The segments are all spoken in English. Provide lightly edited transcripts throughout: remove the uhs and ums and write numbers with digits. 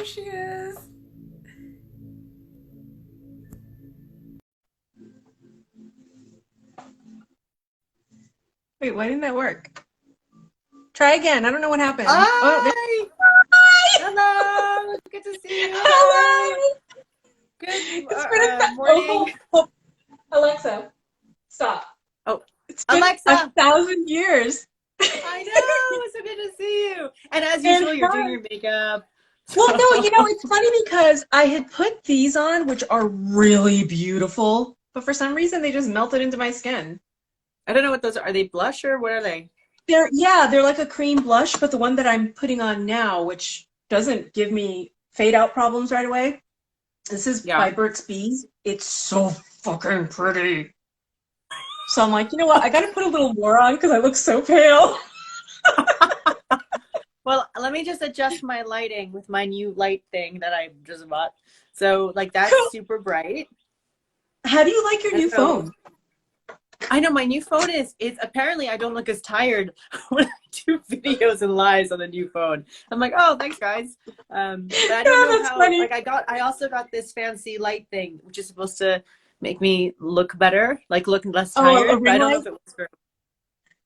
she is. Wait, why didn't that work? Try again. I don't know what happened. Oh, there. Hi! Hi! Hello! Good to see you. Hi! Hello! Good It's been morning. Alexa, stop. Oh, It's been Alexa! 1,000 years. I know! It's so good to see you. And as And usual, you're doing your makeup. well, no, So it's funny because I had put these on, which are really beautiful, but for some reason they just melted into my skin. I don't know what those are. Are they blush or what are they? They're like a cream blush, but the one that I'm putting on now, which doesn't give me fade out problems right away. This is by Yeah. Burt's Bees. It's so fucking pretty. So I'm like, you know what? I gotta put a little more on because I look so pale. Well, let me just adjust my lighting with my new light thing that I just bought. So like that's super bright. How do you like your And new so phone? I know my new phone is apparently I don't look as tired when I do videos and lives on the new phone. I'm like, oh, thanks guys. But I don't Yeah, know that's how, funny. like I also got this fancy light thing, which is supposed to make me look better, like look less Oh, a tired, but ring I don't know light? if it was for,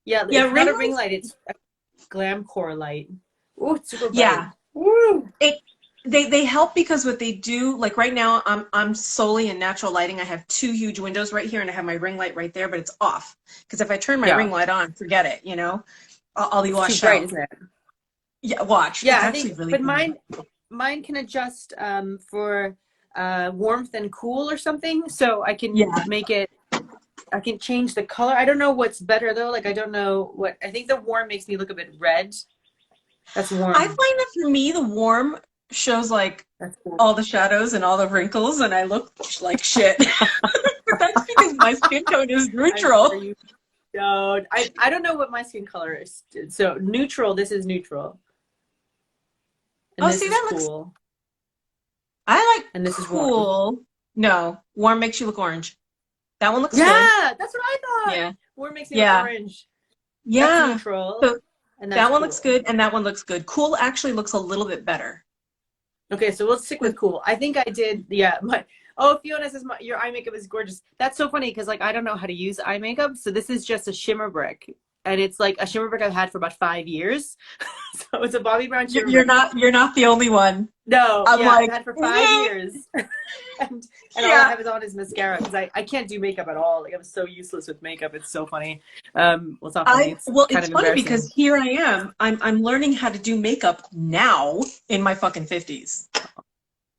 yeah, Yeah, it's not ring a ring lights? light, it's a glam core light. Oh, it's super bright. Yeah. Woo! It they help because what they do, like right now I'm solely in natural lighting. I have two huge windows right here and I have my ring light right there, but it's off. Because if I turn my ring Yeah, light on, forget it, I'll be it's too washed bright, out. isn't it? Yeah, watch. Yeah, It's I actually think, really but good. mine can adjust for warmth and cool or something, so I can Yeah. make it. I can change the color. I don't know what's better though. Like I don't know what. I think the warm makes me look a bit red. That's I find warm. that for me the warm shows like That's warm. all the shadows and all the wrinkles and I look like shit. But that's because my skin tone is I'm sure neutral. you don't. I don't know what my skin color is. So neutral. This is neutral, and Oh, this see, is that looks cool, I like and this is warm. cool. No, warm makes you look orange. That one looks good. Yeah, that's what I thought. Yeah. Warm makes me look Yeah. orange. That's Yeah. neutral, So and that's that one looks cool. good and that one looks good. Cool actually looks a little bit better. Okay, so we'll stick with cool. I think I did. Yeah, my. Oh, Fiona says your eye makeup is gorgeous. That's so funny because like I don't know how to use eye makeup, so this is just a shimmer brick, and it's like a shimmer brick I've had for about 5 years. So it's a Bobbi Brown shimmer brick. You're not the only one. No, I'm yeah, I've like, had for 5 years, and all I yeah. have is on is mascara because I can't do makeup at all. Like I'm so useless with makeup. It's so funny. Well, it's not funny. I It's well, kind it's of funny embarrassing. because here I am. I'm learning how to do makeup now in my fucking 50s.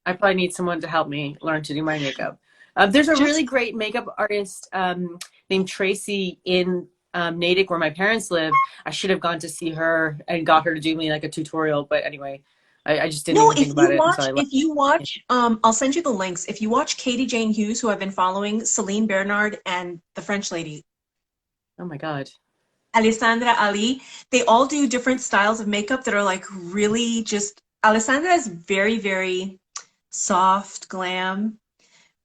I probably need someone to help me learn to do my makeup. There's a really Just great makeup artist named Tracy in Natick, where my parents live. I should have gone to see her and got her to do me like a tutorial, but anyway, I just didn't no, even think about it until I left. I'll send you the links. If you watch Katie Jane Hughes, who I've been following, Celine Bernard, and the French lady, Oh my God. Alessandra Ali, they all do different styles of makeup that are like really just, Alessandra is very, very soft, glam,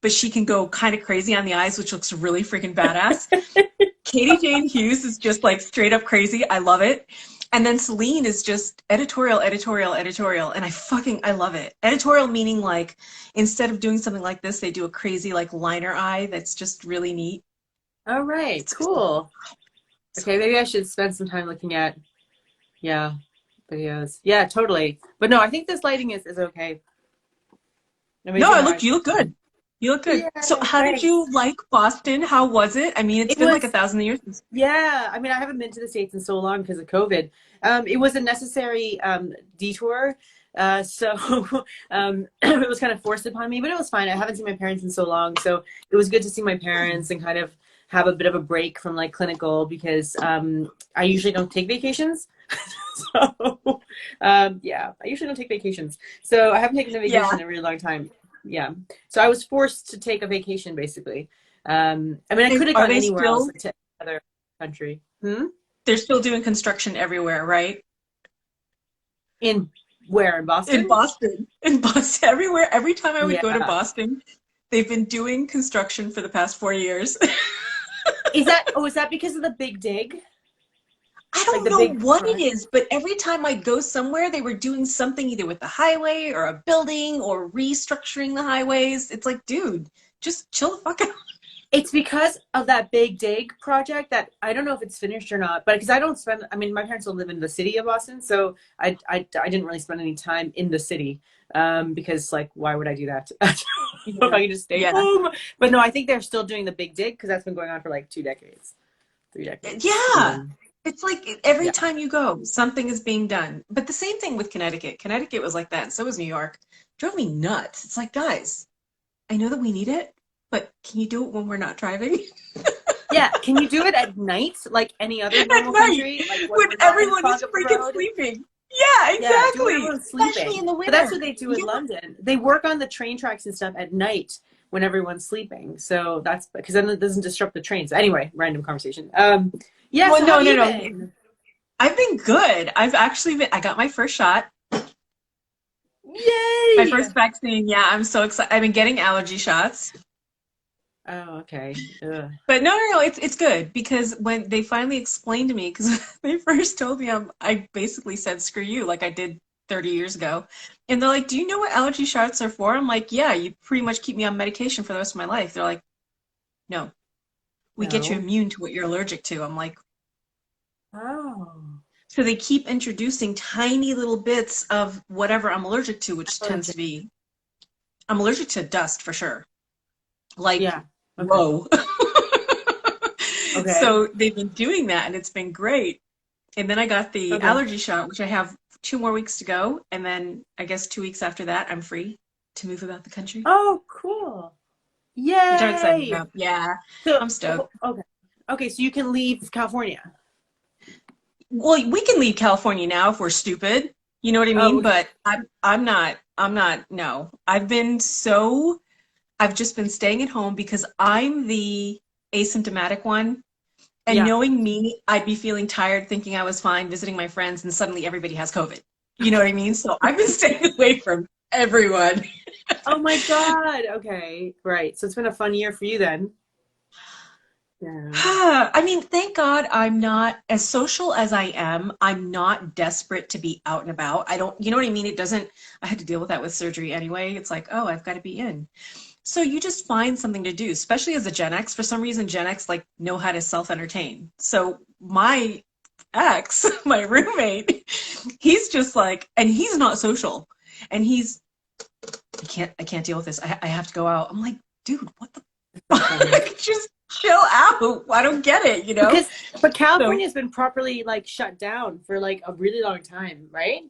but she can go kind of crazy on the eyes, which looks really freaking badass. Katie Jane Hughes is just like straight up crazy. I love it. And then Celine is just editorial, editorial, editorial. And I love it. Editorial meaning like instead of doing something like this, they do a crazy like liner eye that's just really neat. All right, It's cool. Okay, maybe I should spend some time looking at, yeah, videos. Yeah, totally. But no, I think this lighting is okay. Let me no, do my eyes. you look good. You look good. Yeah, So how did thanks. you like Boston? How was it? I mean, it's It been like was 1,000 years. Yeah, I mean, I haven't been to the States in so long because of COVID. It was a necessary detour. So it was kind of forced upon me, but it was fine. I haven't seen my parents in so long. So it was good to see my parents and kind of have a bit of a break from like clinical because I usually don't take vacations. So yeah, I usually don't take vacations. So I haven't taken a vacation Yeah. in a really long time. Yeah. So I was forced to take a vacation basically. I mean, I could have Are gone they anywhere else, still, like to another country. Hmm? they're still doing construction everywhere, right? In where? In In Boston? Boston. In Boston. Everywhere. Every time I would go to Yeah. Boston, they've been doing construction for the past 4 years. Is that because of the big dig? I Like don't the know big what it project. is, but every time I go somewhere, they were doing something either with the highway or a building or restructuring the highways. It's like, dude, just chill the fuck out. It's because of that big dig project that I don't know if it's finished or not, but because I don't spend, I mean, my parents don't live in the city of Boston, so I didn't really spend any time in the city because, like, why would I do that? If I Yeah. can just stay Yeah. home. But no, I think they're still doing the big dig because that's been going on for like 2 decades, 3 decades. Yeah. It's like every Yeah. time you go, something is being done. But the same thing with Connecticut. Connecticut was like that, and so was New York. Drove me nuts. It's like, guys, I know that we need it, but can you do it when we're not driving? Yeah. Can you do it at night like any other At normal night, country? Like when when we're not in the everyone fog is of the freaking road? sleeping. Yeah, Yeah, do it when exactly. everyone's Especially sleeping. in the But that's winter. what they do in Yeah. London. They work on the train tracks and stuff at night when everyone's sleeping. So that's because then it doesn't disrupt the trains. Anyway, random conversation. Yeah, Well, so how no, have no, you no. been? I've been good. I've actually been, I got my first shot, my Yay! first vaccine. Yeah, I'm so excited. I've been getting allergy shots. Oh, okay. Ugh. But no, no, no, it's good because when they finally explained to me, because they first told me I basically said screw you like I did 30 years ago. And they're like, do you know what allergy shots are for? I'm like, yeah, you pretty much keep me on medication for the rest of my life. They're like, no, we get you No. immune to what you're allergic to. I'm like, Oh. so they keep introducing tiny little bits of whatever I'm allergic to, which tends Allergic. to be, I'm allergic to dust for sure. Like, Yeah. Okay. whoa. Okay. So they've been doing that and it's been great. And then I got the Okay. allergy shot, which I have 2 more weeks to go. And then I guess 2 weeks after that, I'm free to move about the country, Oh, cool. which I'm excited Yay! about. Yeah, So, I'm stoked. okay. Okay, so you can leave California. Well, we can leave California now if we're stupid. You know what I Oh, mean? But I'm not, no. I've just been staying at home because I'm the asymptomatic one. And yeah. knowing me, I'd be feeling tired thinking I was fine visiting my friends and suddenly everybody has COVID. You know what I mean? So I've been staying away from everyone. Oh my God. Okay. Right. So it's been a fun year for you then. Yeah. I mean, thank God I'm not as social as I am. I'm not desperate to be out and about. I don't, you know what I mean? It doesn't, I had to deal with that with surgery anyway. It's like, oh, I've got to be in. So you just find something to do, especially as a Gen X. For some reason, Gen X like know how to self-entertain. So my ex, my roommate, he's just like, and he's not social. And he's, I can't deal with this. I have to go out. I'm like, dude, what the So funny. fuck? Just chill out. I don't get it, you know? Because, but So California's been properly like shut down for like a really long time, right?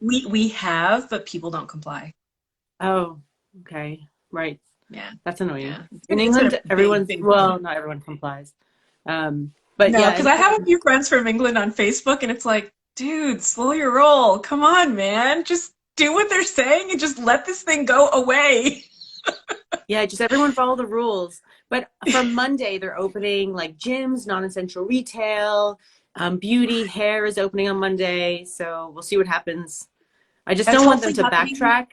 we have, but people don't comply. Oh, okay. Right. Yeah. That's annoying. Yeah. In It's been a England, big, everyone's, big well, thing. not everyone complies. But No, yeah, because I have a anyone, few friends from England on Facebook, and it's like, dude, slow your roll. Come on, man. Just do what they're saying and just let this thing go away. yeah, just everyone follow the rules. But from Monday, they're opening like gyms, non-essential retail, beauty, hair is opening on Monday. So we'll see what happens. I just That's don't want them hopefully to happening. backtrack.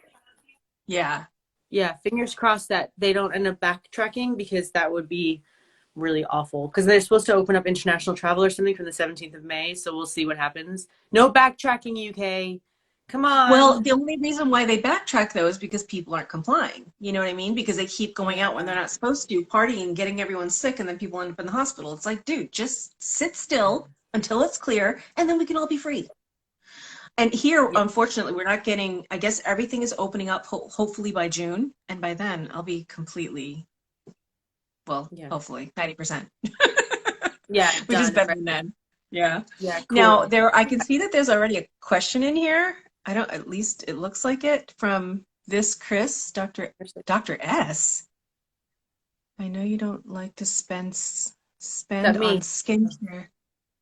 Yeah. Yeah, fingers crossed that they don't end up backtracking because that would be really awful. Because they're supposed to open up international travel or something from the 17th of May. So we'll see what happens. No backtracking, UK. Come Well, on. the only reason why they backtrack though is because people aren't complying. You know what I mean? Because they keep going out when they're Yeah. not supposed to, partying, getting everyone sick, and then people end up in the hospital. It's like, dude, just sit still until it's clear, and then we can all be free. And here, Yeah. unfortunately, we're not getting, I guess everything is opening up hopefully by June. And by then, I'll be completely, well, Yeah. hopefully 90%, Yeah. which is Done. better Right. than then. Yeah. Yeah. Now, Cool. I can see that there's already a question in here. I don't, at least it looks like it from this Chris, Dr. S. I know you don't like to spend That on me. skincare.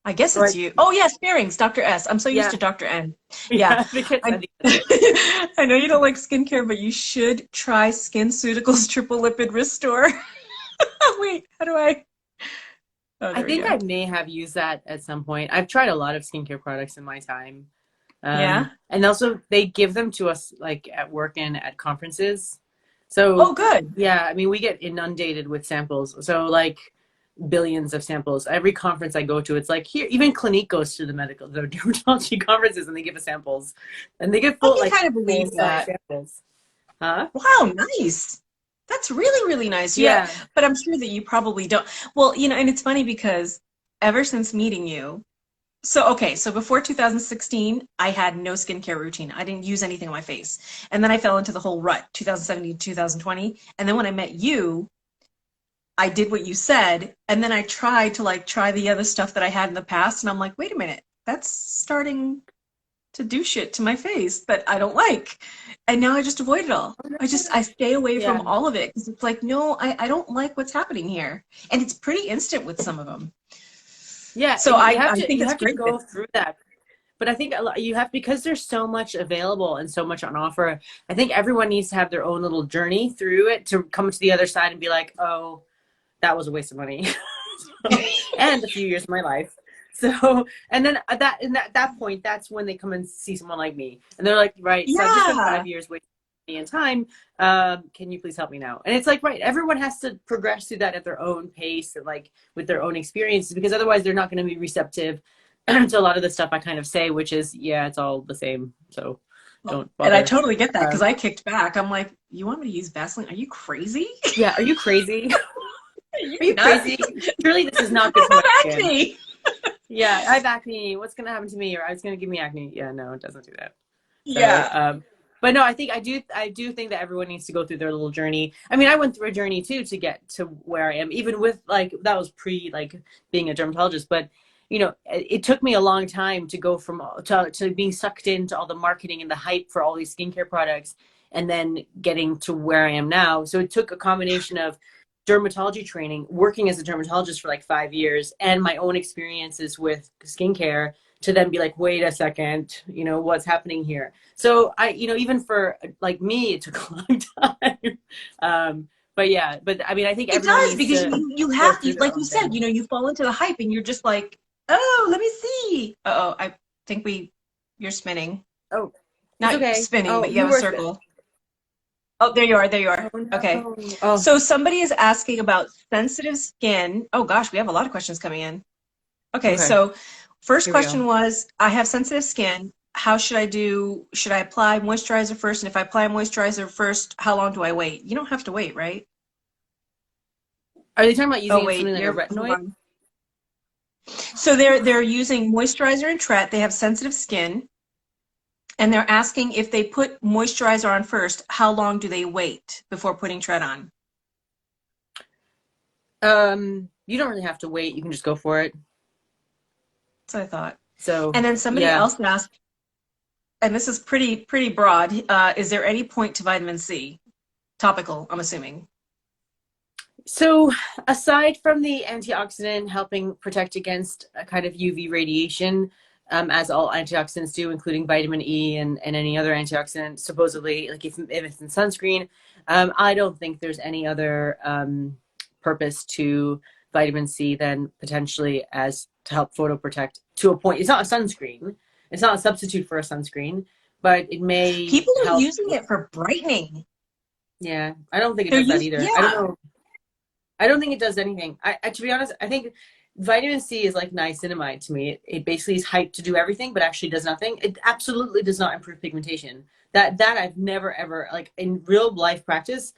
I guess it's Right. you. Oh, yeah, Spierings, Dr. S. I'm so used Yeah. to Dr. N. Yeah. Yeah. Because I I, think that's it. I know you don't like skincare, but you should try SkinCeuticals Triple Lipid Restore. Wait, how do I? Oh, I there we think go. I may have used that at some point. I've tried a lot of skincare products in my time. Yeah. And also they give them to us like at work and at conferences. So Oh, good. yeah, I mean we get inundated with samples. So like billions of samples. Every conference I go to, it's like here, even Clinique goes to the dermatology conferences and they give us samples, and they give I full can like kind of full believe size that. samples. Huh? Wow, nice. That's really, really nice. Yeah, Yeah. but I'm sure that you probably don't. Well, and it's funny because ever since meeting you, so okay, so before 2016, I had no skincare routine. I didn't use anything on my face. And then I fell into the whole rut, 2017 2020. And then when I met you, I did what you said, and then I tried to like try the other stuff that I had in the past, and I'm like, wait a minute, that's starting to do shit to my face that I don't like. And now I just avoid it all. I stay away from Yeah. all of it because it's like, no, I don't like what's happening here. And it's pretty instant with some of them. Yeah, So and I think you it's have to great that, go through that. But I think you have, because there's so much available and so much on offer. I think everyone needs to have their own little journey through it to come to the other side and be like, oh, that was a waste of money. And a few years of my life. So, and then that point, that's when they come and see someone like me, and they're like, right, so I've just spent yeah. 5 years wasting money and time. Can you please help me now? And it's like, right, everyone has to progress through that at their own pace and like with their own experiences, because otherwise they're not going to be receptive to a lot of the stuff I kind of say, which is, yeah, it's all the same. So don't And I bother. totally get that because Um, I kicked back. I'm like, you want me to use Vaseline? Are you crazy? yeah, are you crazy? Are you Are you nuts? crazy? Surely this is not good I for my have skin. acne. Yeah, I have acne. What's gonna happen to me? Or it's gonna give me acne. Yeah, no, it doesn't do that. So, Yeah. but no, I do think that everyone needs to go through their little journey. I mean, I went through a journey too to get to where I am, even with like, that was pre like being a dermatologist, but it took me a long time to go from to being sucked into all the marketing and the hype for all these skincare products, and then getting to where I am now. So it took a combination of dermatology training, working as a dermatologist for like 5 years, and my own experiences with skincare to then be like, wait a second, what's happening here? So even for like me, it took a long time. But yeah, but I mean, I think It everyone does needs because to you go have through to, their like you own said, thing. you fall into the hype and you're just like, oh, let me see. Uh-oh, I think you're spinning. Oh, it's Not okay. spinning, Oh, but you you have a were. circle. Oh, there you are. There you Oh are. Okay. no. Oh, So somebody is asking about sensitive skin. Oh gosh, we have a lot of questions coming in. Okay, okay. so first Here we go. question was, I have sensitive skin. How should I do? Should I apply moisturizer first? And if I apply moisturizer first, how long do I wait? You don't have to wait, right? Are they talking about Oh, using wait, something like a hold retinoid? on. So they're using moisturizer and Tret. They have sensitive skin, and they're asking if they put moisturizer on first, how long do they wait before putting Tret on? You don't really have to wait. You can just go for it. That's what I thought. So And then somebody yeah. else asked, and this is pretty broad. Is there any point to vitamin C? Topical, I'm assuming. So aside from the antioxidant helping protect against a kind of UV radiation, as all antioxidants do, including vitamin E and any other antioxidant, supposedly, like if it's in sunscreen, I don't think there's any other purpose to vitamin C than potentially as to help photoprotect to a point. It's not a sunscreen. It's not a substitute for a sunscreen, but it may People are help. using it for brightening. Yeah, I don't think it They're does that using, either. I don't yeah. know. I don't think it does anything. To be honest, I think vitamin C is like niacinamide to me. It basically is hyped to do everything, but actually does nothing. It absolutely does not improve pigmentation. That I've never ever, like in real life practice,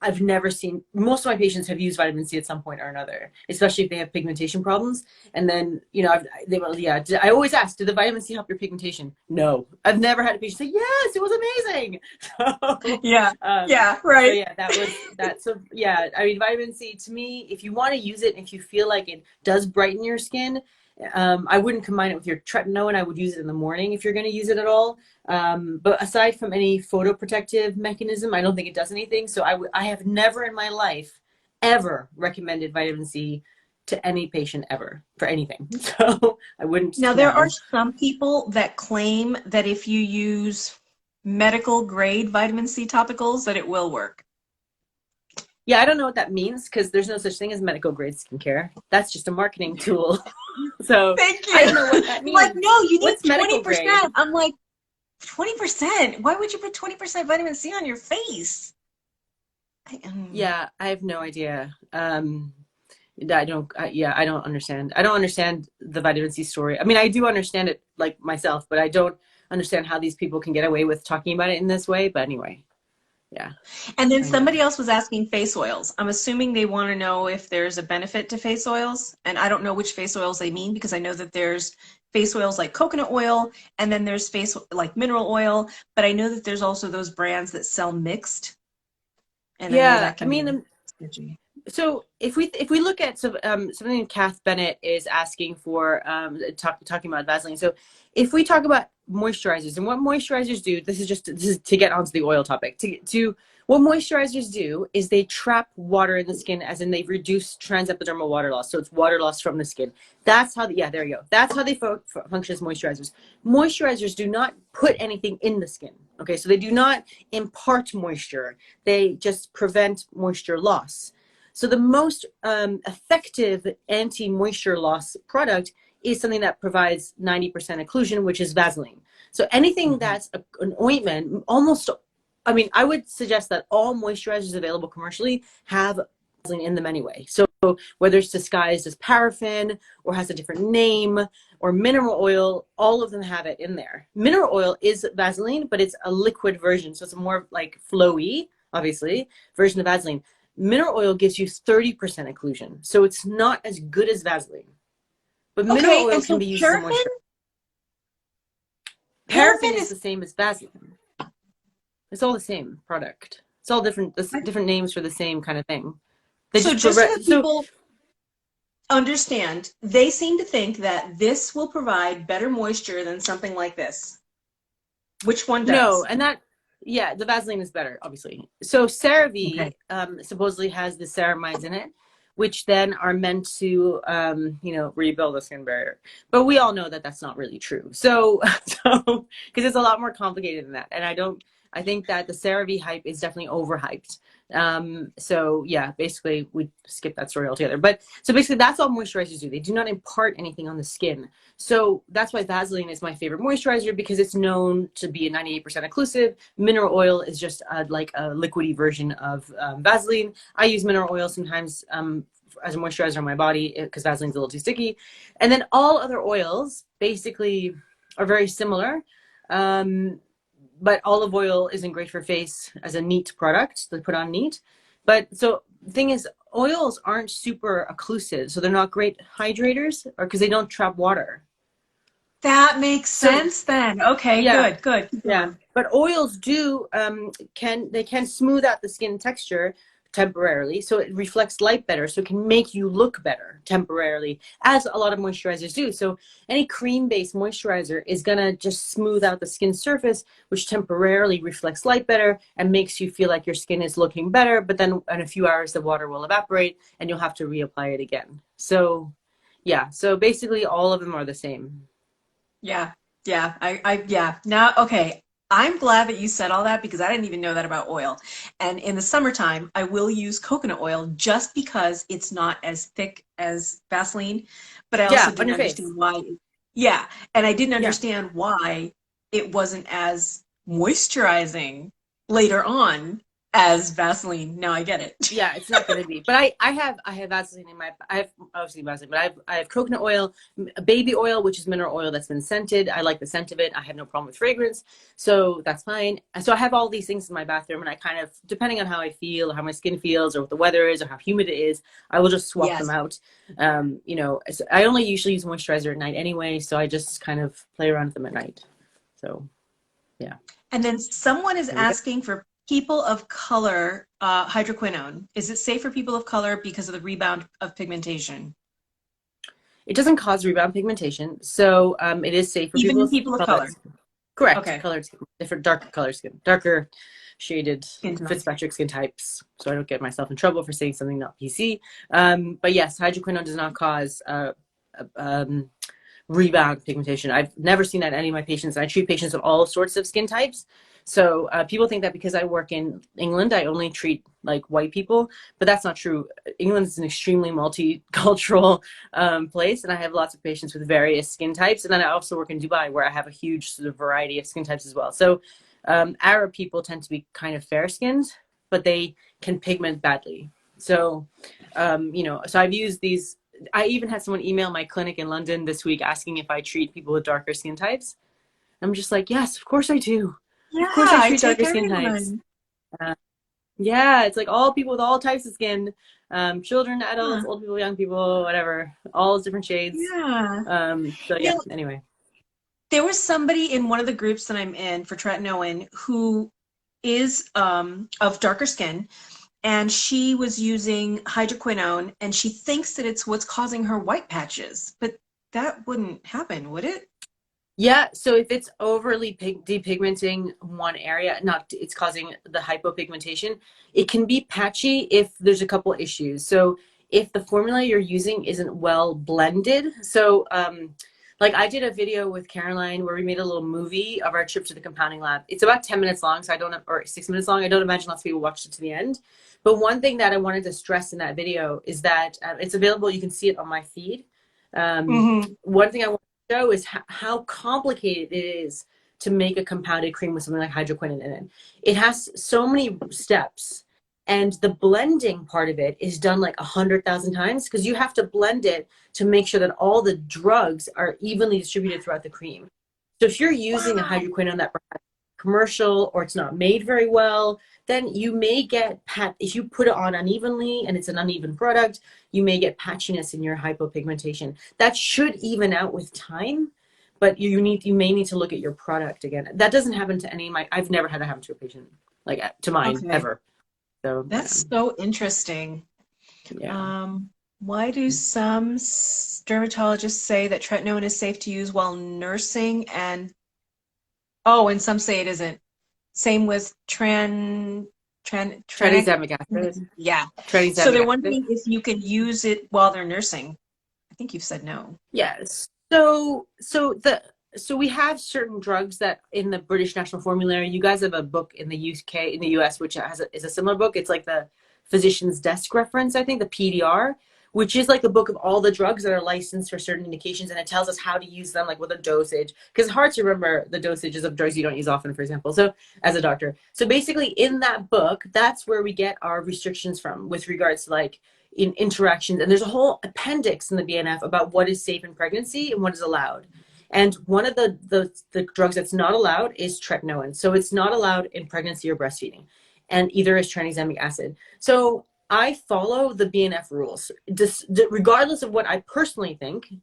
I've never seen. Most of my patients have used vitamin C at some point or another, especially if they have pigmentation problems. And then, they will, yeah. I always ask, did the vitamin C help your pigmentation? No, I've never had a patient say, yes, it was amazing. So, Yeah. um, Yeah, so right. yeah, that was that. So yeah, I mean, vitamin C to me, if you want to use it, and if you feel like it does brighten your skin, I wouldn't combine it with your tretinoin. I would use it in the morning if you're going to use it at all. But aside from any photoprotective mechanism, I don't think it does anything. So I have never in my life ever recommended vitamin C to any patient ever for anything. So I wouldn't Now, there are now. some people that claim that if you use medical grade vitamin C topicals, that it will work. Yeah, I don't know what that means because there's no such thing as medical grade skincare. That's just a marketing tool. So Thank I you. don't know what that Like, means. no, you need What's medical grade? 20%. I'm like, 20%? Why would you put 20% vitamin C on your face? I, Yeah, I have no idea. I don't understand. I don't understand the vitamin C story. I mean, I do understand it like myself, but I don't understand how these people can get away with talking about it in this way. But anyway, yeah, And then I know. somebody else was asking face oils. I'm assuming they want to know if there's a benefit to face oils. And I don't know which face oils they mean because I know that there's face oils like coconut oil and then there's face like mineral oil. But I know that there's also those brands that sell mixed. And I know Yeah, that I can be mean, sketchy. so if we look at something Kath Bennett is asking for, talking about Vaseline. So if we talk about moisturizers and what moisturizers do, this is to get onto the oil topic. To what moisturizers do is they trap water in the skin, as in they reduce transepidermal water loss. So it's water loss from the skin. That's how yeah, there you go. That's how they function as moisturizers. Moisturizers do not put anything in the skin. Okay, so they do not impart moisture. They just prevent moisture loss. So the most effective anti-moisture loss product is something that provides 90% occlusion, which is Vaseline. So anything Mhm. that's an ointment, almost, I mean, I would suggest that all moisturizers available commercially have Vaseline in them anyway. So whether it's disguised as paraffin or has a different name or mineral oil, all of them have it in there. Mineral oil is Vaseline, but it's a liquid version. So it's a more like flowy, obviously, version of Vaseline. Mineral oil gives you 30% occlusion. So it's not as good as Vaseline. But mineral Okay, oil and can so be used as a paraffin? moisturizer. Paraffin Paraffin is the is, same as Vaseline. It's all the same product. It's all different, different names for the same kind of thing. They so just just so prevent, that so people understand, they seem to think that this will provide better moisture than something like this. Which one no, does? and that, yeah, the Vaseline is better, obviously. So CeraVe Okay. supposedly has the ceramides in it, which then are meant to, rebuild the skin barrier. But we all know that that's not really true. So, so because it's a lot more complicated than that. And I think that the CeraVe hype is definitely overhyped. So yeah, basically we skip that story altogether. But so basically that's all moisturizers do. They do not impart anything on the skin. So that's why Vaseline is my favorite moisturizer, because it's known to be a 98% occlusive. Mineral oil is just like a liquidy version of Vaseline. I use mineral oil sometimes as a moisturizer on my body because Vaseline's a little too sticky. And then all other oils basically are very similar. But olive oil isn't great for face as a neat product to put on neat. But so the thing is, oils aren't super occlusive, so they're not great hydrators, or because they don't trap water. That makes So sense then. Okay, yeah, good, good. Keep yeah. going. But oils do can smooth out the skin texture temporarily, so it reflects light better, so it can make you look better temporarily, as a lot of moisturizers do. So any cream-based moisturizer is gonna just smooth out the skin surface, which temporarily reflects light better and makes you feel like your skin is looking better. But then in a few hours, the water will evaporate and you'll have to reapply it again. So yeah, so basically all of them are the same. Yeah, yeah, yeah. Now, okay. I'm glad that you said all that because I didn't even know that about oil. And in the summertime, I will use coconut oil just because it's not as thick as Vaseline. But I also Yeah, on didn't your face. understand why. Yeah, and I didn't Yeah. understand why it wasn't as moisturizing later on as Vaseline. Now I get it. Yeah, it's not going to be. But I have Vaseline in my, I have obviously Vaseline, but I have coconut oil, baby oil, which is mineral oil that's been scented. I like the scent of it. I have no problem with fragrance, so that's fine. And so I have all these things in my bathroom, and I kind of, depending on how I feel, or how my skin feels, or what the weather is, or how humid it is, I will just swap them Yes. out. I only usually use moisturizer at night anyway, so I just kind of play around with them at night. So yeah, And then someone is there we go. asking for people of color hydroquinone. Is it safe for people of color because of the rebound of pigmentation? It doesn't cause rebound pigmentation, so it is safe for Even people in with people of colored color. skin. Correct, Okay. colored skin, different darker color skin, darker shaded Skin tone. Fitzpatrick skin types. So I don't get myself in trouble for saying something not PC. But yes, hydroquinone does not cause rebound pigmentation. I've never seen that in any of my patients. I treat patients of all sorts of skin types. So people think that because I work in England, I only treat like white people, but that's not true. England is an extremely multicultural place, and I have lots of patients with various skin types. And then I also work in Dubai, where I have a huge sort of variety of skin types as well. So Arab people tend to be kind of fair skinned, but they can pigment badly. So, so I've used these. I even had someone email my clinic in London this week asking if I treat people with darker skin types. I'm just like, yes, of course I do. Yeah, Of course I I treat take darker skin types. everyone. Yeah, it's like all people with all types of skin, children, Huh. adults, old people, young people, whatever, all different shades. Yeah. So You yeah, know, anyway. there was somebody in one of the groups that I'm in for Tretinoin who is of darker skin, and she was using hydroquinone, and she thinks that it's what's causing her white patches, but that wouldn't happen, would it? Yeah, so if it's overly depigmenting one area, not it's causing the hypopigmentation, it can be patchy if there's a couple issues. So if the formula you're using isn't well blended, so like I did a video with Caroline where we made a little movie of our trip to the compounding lab. It's about 10 minutes long, so I don't, or 6 minutes long. I don't imagine lots of people watched it to the end. But one thing that I wanted to stress in that video is that it's available. You can see it on my feed. Mm-hmm. One thing I show is how complicated it is to make a compounded cream with something like hydroquinone in it. It has so many steps, and the blending part of it is done like 100,000 times because you have to blend it to make sure that all the drugs are evenly distributed throughout the cream. So if you're using a Wow. hydroquinone that commercial or it's not made very well, then you may get if you put it on unevenly and it's an uneven product, you may get patchiness in your hypopigmentation. That should even out with time, but you may need to look at your product again. That doesn't happen to any of my, I've never had that happen to a patient, like to mine Okay. ever. So That's so interesting. yeah. Um, why do some dermatologists say that tretinoin is safe to use while nursing and some say it isn't. Same with tranexamic. Tranexamic acid. Yeah. So Tranexamic they're acid. wondering if you can use it while they're nursing. I think you've said no. Yes. So we have certain drugs that in the British National Formulary, you guys have a book in the UK, in the US, which is a similar book. It's like the physician's desk reference, I think, the PDR, which is like the book of all the drugs that are licensed for certain indications, and it tells us how to use them, like with a dosage, because it's hard to remember the dosages of drugs you don't use often, for example. So as a doctor, so basically in that book, that's where we get our restrictions from with regards to like in interactions, and there's a whole appendix in the BNF about what is safe in pregnancy and what is allowed. And one of the drugs that's not allowed is tretinoin. So it's not allowed in pregnancy or breastfeeding, and either is tranexamic acid. So I follow the BNF rules, regardless of what I personally think,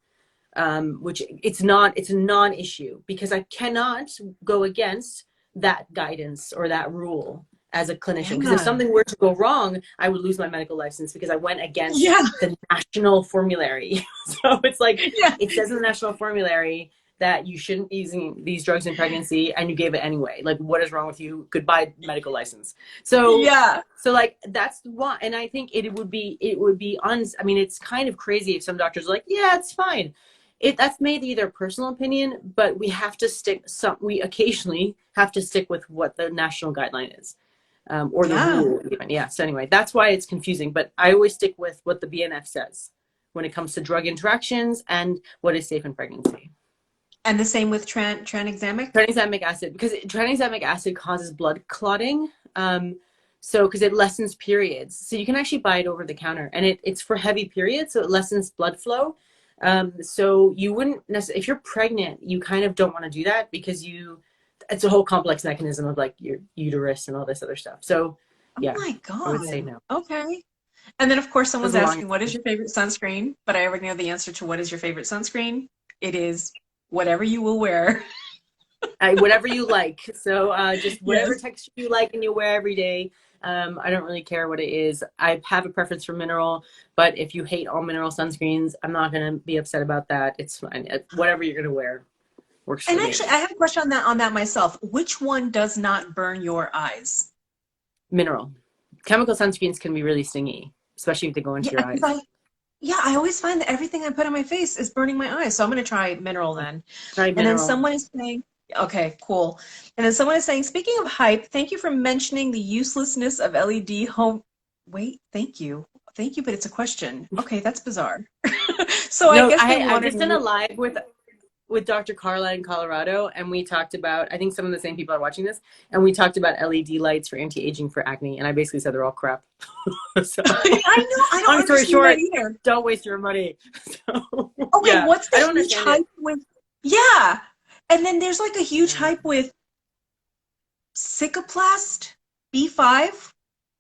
which it's a non-issue because I cannot go against that guidance or that rule as a clinician. Because if Yeah. something were to go wrong, I would lose my medical license because I went against Yeah. the national formulary. So it's like, Yeah. it says in the national formulary that you shouldn't be using these drugs in pregnancy and you gave it anyway. Like, what is wrong with you? Goodbye medical license. So Yeah. like that's why, and I think it would be I mean, it's kind of crazy if some doctors are like, yeah, it's fine. That's maybe their personal opinion, but we occasionally have to stick with what the national guideline is, or the Yeah. rule even. Yeah. So anyway, that's why it's confusing, but I always stick with what the BNF says when it comes to drug interactions and what is safe in pregnancy. And the same with tranexamic? Tranexamic acid, because tranexamic acid causes blood clotting. So because it lessens periods, so you can actually buy it over the counter, and it's for heavy periods, so it lessens blood flow. So you wouldn't necessarily, if you're pregnant, you kind of don't want to do that because it's a whole complex mechanism of like your uterus and all this other stuff. So Oh yeah, my I would say God. no. Okay. And then, of course, That was someone's a long asking, what is your favorite sunscreen? But I already know the answer to what is your favorite sunscreen. It is whatever you will wear. whatever you like. So just whatever Yes. texture you like and you wear every day. I don't really care what it is. I have a preference for mineral, but if you hate all mineral sunscreens, I'm not going to be upset about that. It's fine. Whatever you're going to wear works And for me. actually, I have a question on that myself. Which one does not burn your eyes? Mineral. Chemical sunscreens can be really stingy, especially if they go into Yeah, your eyes. I always find that everything I put on my face is burning my eyes. So I'm going to try mineral then. Try And then mineral. someone is saying, okay, cool. And then someone is saying, speaking of hype, thank you for mentioning the uselessness of LED home. Wait, thank you. Thank you, but it's a question. Okay, that's bizarre. So I No, guess they're I've just done a wondering. live with with Dr. Carla in Colorado, and we talked about, I think some of the same people are watching this, and we talked about LED lights for anti-aging for acne, and I basically said they're all crap. So, I know. I don't long story understand that short, either. don't waste your money. So, Okay, yeah, what's the I don't huge understand it. hype with? Yeah, and then there's like a huge Yeah. hype with cicaplast B5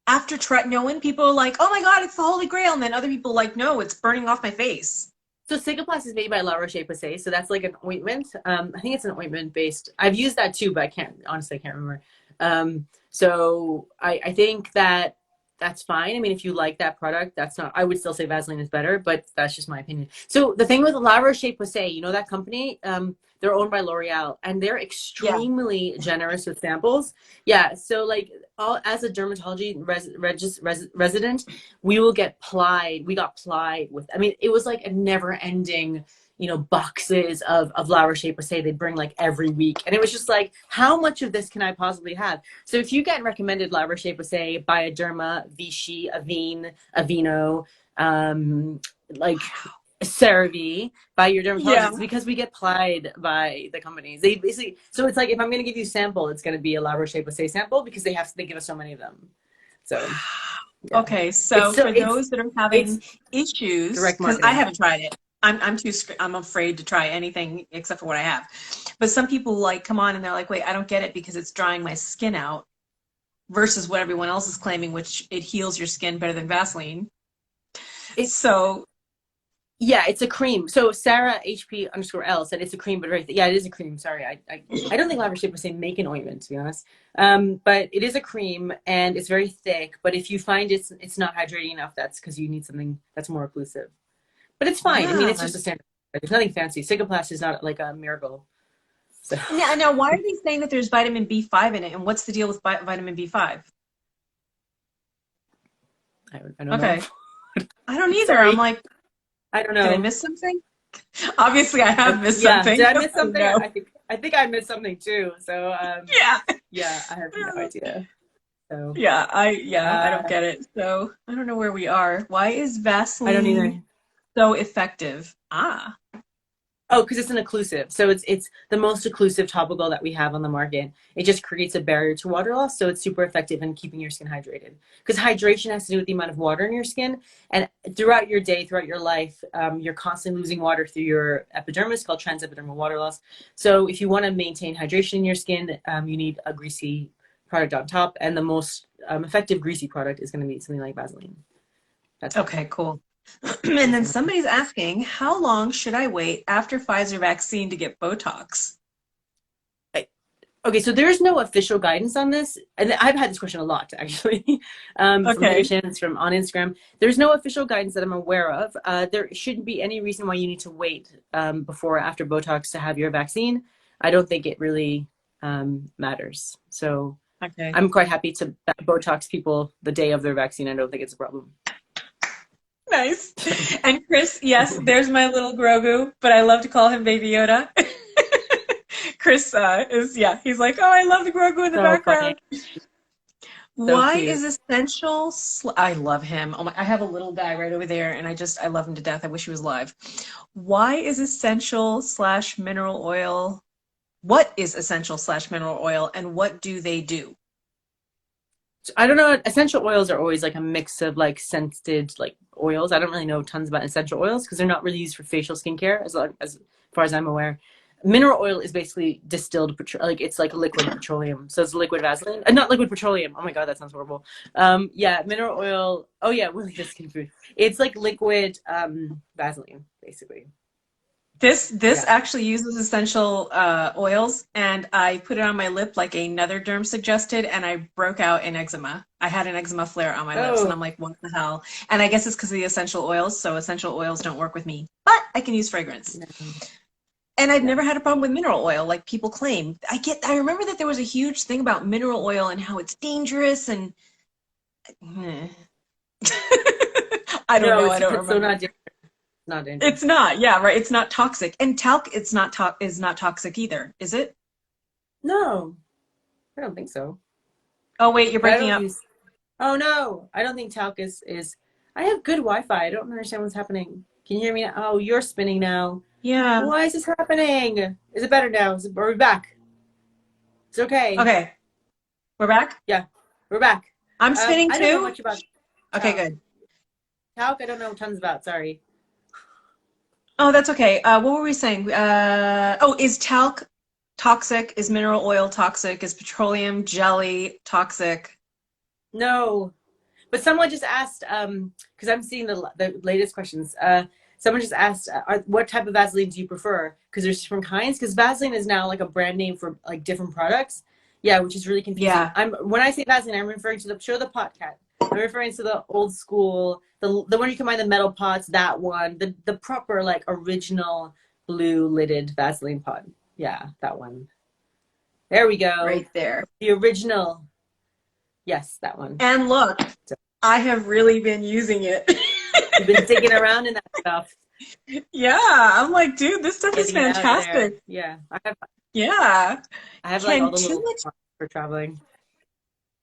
after tretinoin. People are like, "Oh my God, it's the holy grail," and then other people are like, "No, it's burning off my face." So cicaplast is made by La Roche-Posay, so that's like an ointment. I think it's an ointment based. I've used that too, but I can't honestly, I can't remember. So I think that that's fine. I mean, if you like that product, that's not. I would still say Vaseline is better, but that's just my opinion. So the thing with La Roche-Posay, you know that company, they're owned by L'Oreal, and they're Yeah. extremely generous with samples. Yeah. So like, all as a dermatology resident, we will get plied. We got plied with, I mean, it was like a never ending, you know, boxes of La Roche-Posay they'd bring like every week. And it was just like, how much of this can I possibly have? So if you get recommended La Roche-Posay, Bioderma, Vichy, Avene, Aveeno, like CeraVe by your Yeah. dermatologist, because we get plied by the companies. They basically, so it's like, if I'm going to give you a sample, it's going to be a La Roche-Posay sample because they give us so many of them. So yeah, Okay, so for it's those that are it's having issues, direct because I marketing. haven't tried it, I'm afraid to try anything except for what I have. But some people like come on and they're like, wait, I don't get it because it's drying my skin out versus what everyone else is claiming, which it heals your skin better than Vaseline. It So Yeah, it's a cream. So Sarah HP_L said it's a cream, but very yeah, it is a cream. Sorry, I don't think La Roche-Posay make an ointment, to be honest. But it is a cream and it's very thick. But if you find it's not hydrating enough, that's because you need something that's more occlusive. But it's fine. I mean, yeah. it's just a standard. There's nothing fancy. Cicaplast is not like a miracle. So Now, why are they saying that there's vitamin B5 in it? And what's the deal with vitamin B5? I don't know. Okay. I don't either. I'm Sorry, like, I don't did I know. miss something? Obviously, I have missed Yeah, did something. I miss I something? know. I think I missed something too. So Yeah. yeah, I have no idea. So I don't uh, get it. So I don't know where we are. Why is I don't Vaseline either. so effective? Ah, Oh, because it's an occlusive. So it's the most occlusive topical that we have on the market. It just creates a barrier to water loss, so it's super effective in keeping your skin hydrated. Because hydration has to do with the amount of water in your skin, and throughout your day, throughout your life, you're constantly losing water through your epidermis, called transepidermal water loss. So if you want to maintain hydration in your skin, you need a greasy product on top, and the most effective greasy product is going to be something like Vaseline. That's why. okay, cool. And then somebody's asking, how long should I wait after Pfizer vaccine to get Botox? Okay, so there's no official guidance on this, and I've had this question a lot actually, from Okay. patients, from on Instagram. There's no official guidance that I'm aware of. There shouldn't be any reason why you need to wait before or after Botox to have your vaccine. I don't think it really matters. So Okay. I'm quite happy to Botox people the day of their vaccine. I don't think it's a problem. Nice. So And Chris, yes, there's my little Grogu, but I love to call him Baby Yoda. Chris yeah, he's like, oh, I love the Grogu in the so funny, background. so Why is cute. essential? I love him. Oh my, I have a little guy right over there, and I love him to death. I wish he was live. Why is essential slash mineral oil? What is essential slash mineral oil, and what do they do? I don't know. Essential oils are always like a mix of like scented like oils. I don't really know tons about essential oils because they're not really used for facial skincare as far as I'm aware. Mineral oil is basically distilled like it's like liquid petroleum. So it's liquid Vaseline, not liquid petroleum. Oh my god, that sounds horrible. Yeah, mineral oil. Oh yeah, Willie the skin food. It's like liquid Vaseline basically. This Yeah. actually uses essential oils, and I put it on my lip like another derm suggested, and I broke out in eczema. I had an eczema flare on my lips, and Oh. I'm like, what the hell? And I guess it's because of the essential oils, so essential oils don't work with me, but I can use fragrance. No. And I've Yeah. never had a problem with mineral oil like people claim. I remember that there was a huge thing about mineral oil and how it's dangerous and I don't No, know, I don't it's so remember. not It's dangerous. not, yeah, right. It's not toxic. And talc it's not to is not toxic either, is it? No, I don't think so. Oh wait, you're But I breaking don't up. use. Oh no, I don't think talc is. I have good Wi-Fi. I don't understand what's happening. Can you hear me now? Oh, you're spinning now. Yeah. Why is this happening? Is it better now? Are we back? It's okay. Okay. We're back. Yeah, we're back. I'm spinning I don't know too. much about Okay, talc. good. Talc, I don't know tons about. Sorry. Oh, that's okay. What were we saying? Oh, is talc toxic? Is mineral oil toxic? Is petroleum jelly toxic? No, but someone just asked, because I'm seeing the latest questions. Someone just asked, what type of Vaseline do you prefer? Because there's different kinds. Because Vaseline is now like a brand name for like different products. Yeah, which is really confusing. Yeah. When I say Vaseline, I'm referring to the show the pot cat. I'm referring to the old school, the one you can buy in the metal pots. That one, the proper like original blue lidded Vaseline pot. Yeah, that one. There we go. Right there. The original. Yes, that one. And look, So I have really been using it. you've been digging around in that stuff. Yeah, I'm like, dude, this stuff is Getting it out there. fantastic. Yeah. Yeah. I have like all Can the too little much pots for traveling.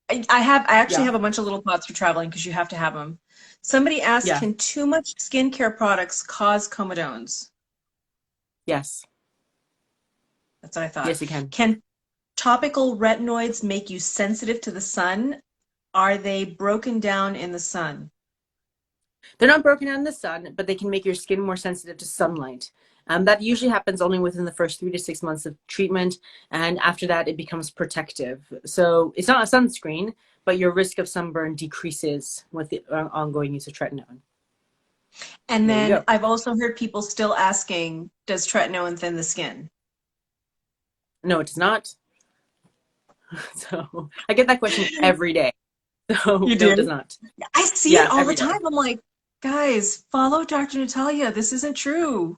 I actually Yeah. have a bunch of little pots for traveling because you have to have them. Somebody asked, Yeah. can too much skincare products cause comedones? Yes. That's what I thought. Yes, you can. Can topical retinoids make you sensitive to the sun? Are they broken down in the sun? They're not broken out in the sun, but they can make your skin more sensitive to sunlight. That usually happens only within the first 3 to 6 months of treatment. And after that, it becomes protective. So it's not a sunscreen, but your risk of sunburn decreases with the ongoing use of tretinoin. And There you then go. I've also heard people still asking, does tretinoin thin the skin? No, it does not. So I get that question every day. So You no, it does do? not. I see it Yeah, all the every day. time. I'm like, guys, follow Dr. Natalia. This isn't true.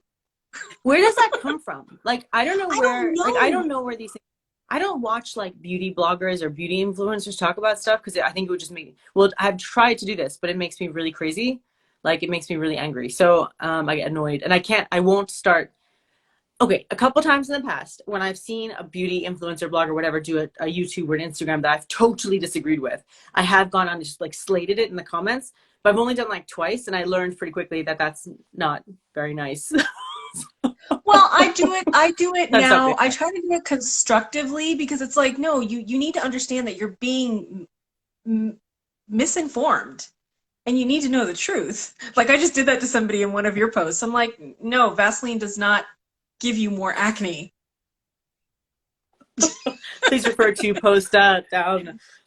Where does that come from? Like, I don't I know. don't know where these things, I don't watch like beauty bloggers or beauty influencers talk about stuff because I think it would just make, well, I've tried to do this, but it makes me really crazy. Like, it makes me really angry. So, I get annoyed and I won't start. Okay, a couple times in the past when I've seen a beauty influencer, blogger, whatever, do a YouTube or an Instagram that I've totally disagreed with, I have gone on and just like slated it in the comments, but I've only done like twice and I learned pretty quickly that that's not very nice. Well, I do it That's not now. very I nice. try to do it constructively because it's like, no, you need to understand that you're being misinformed and you need to know the truth. Like I just did that to somebody in one of your posts. I'm like, no, Vaseline does not give you more acne. Please refer to post down,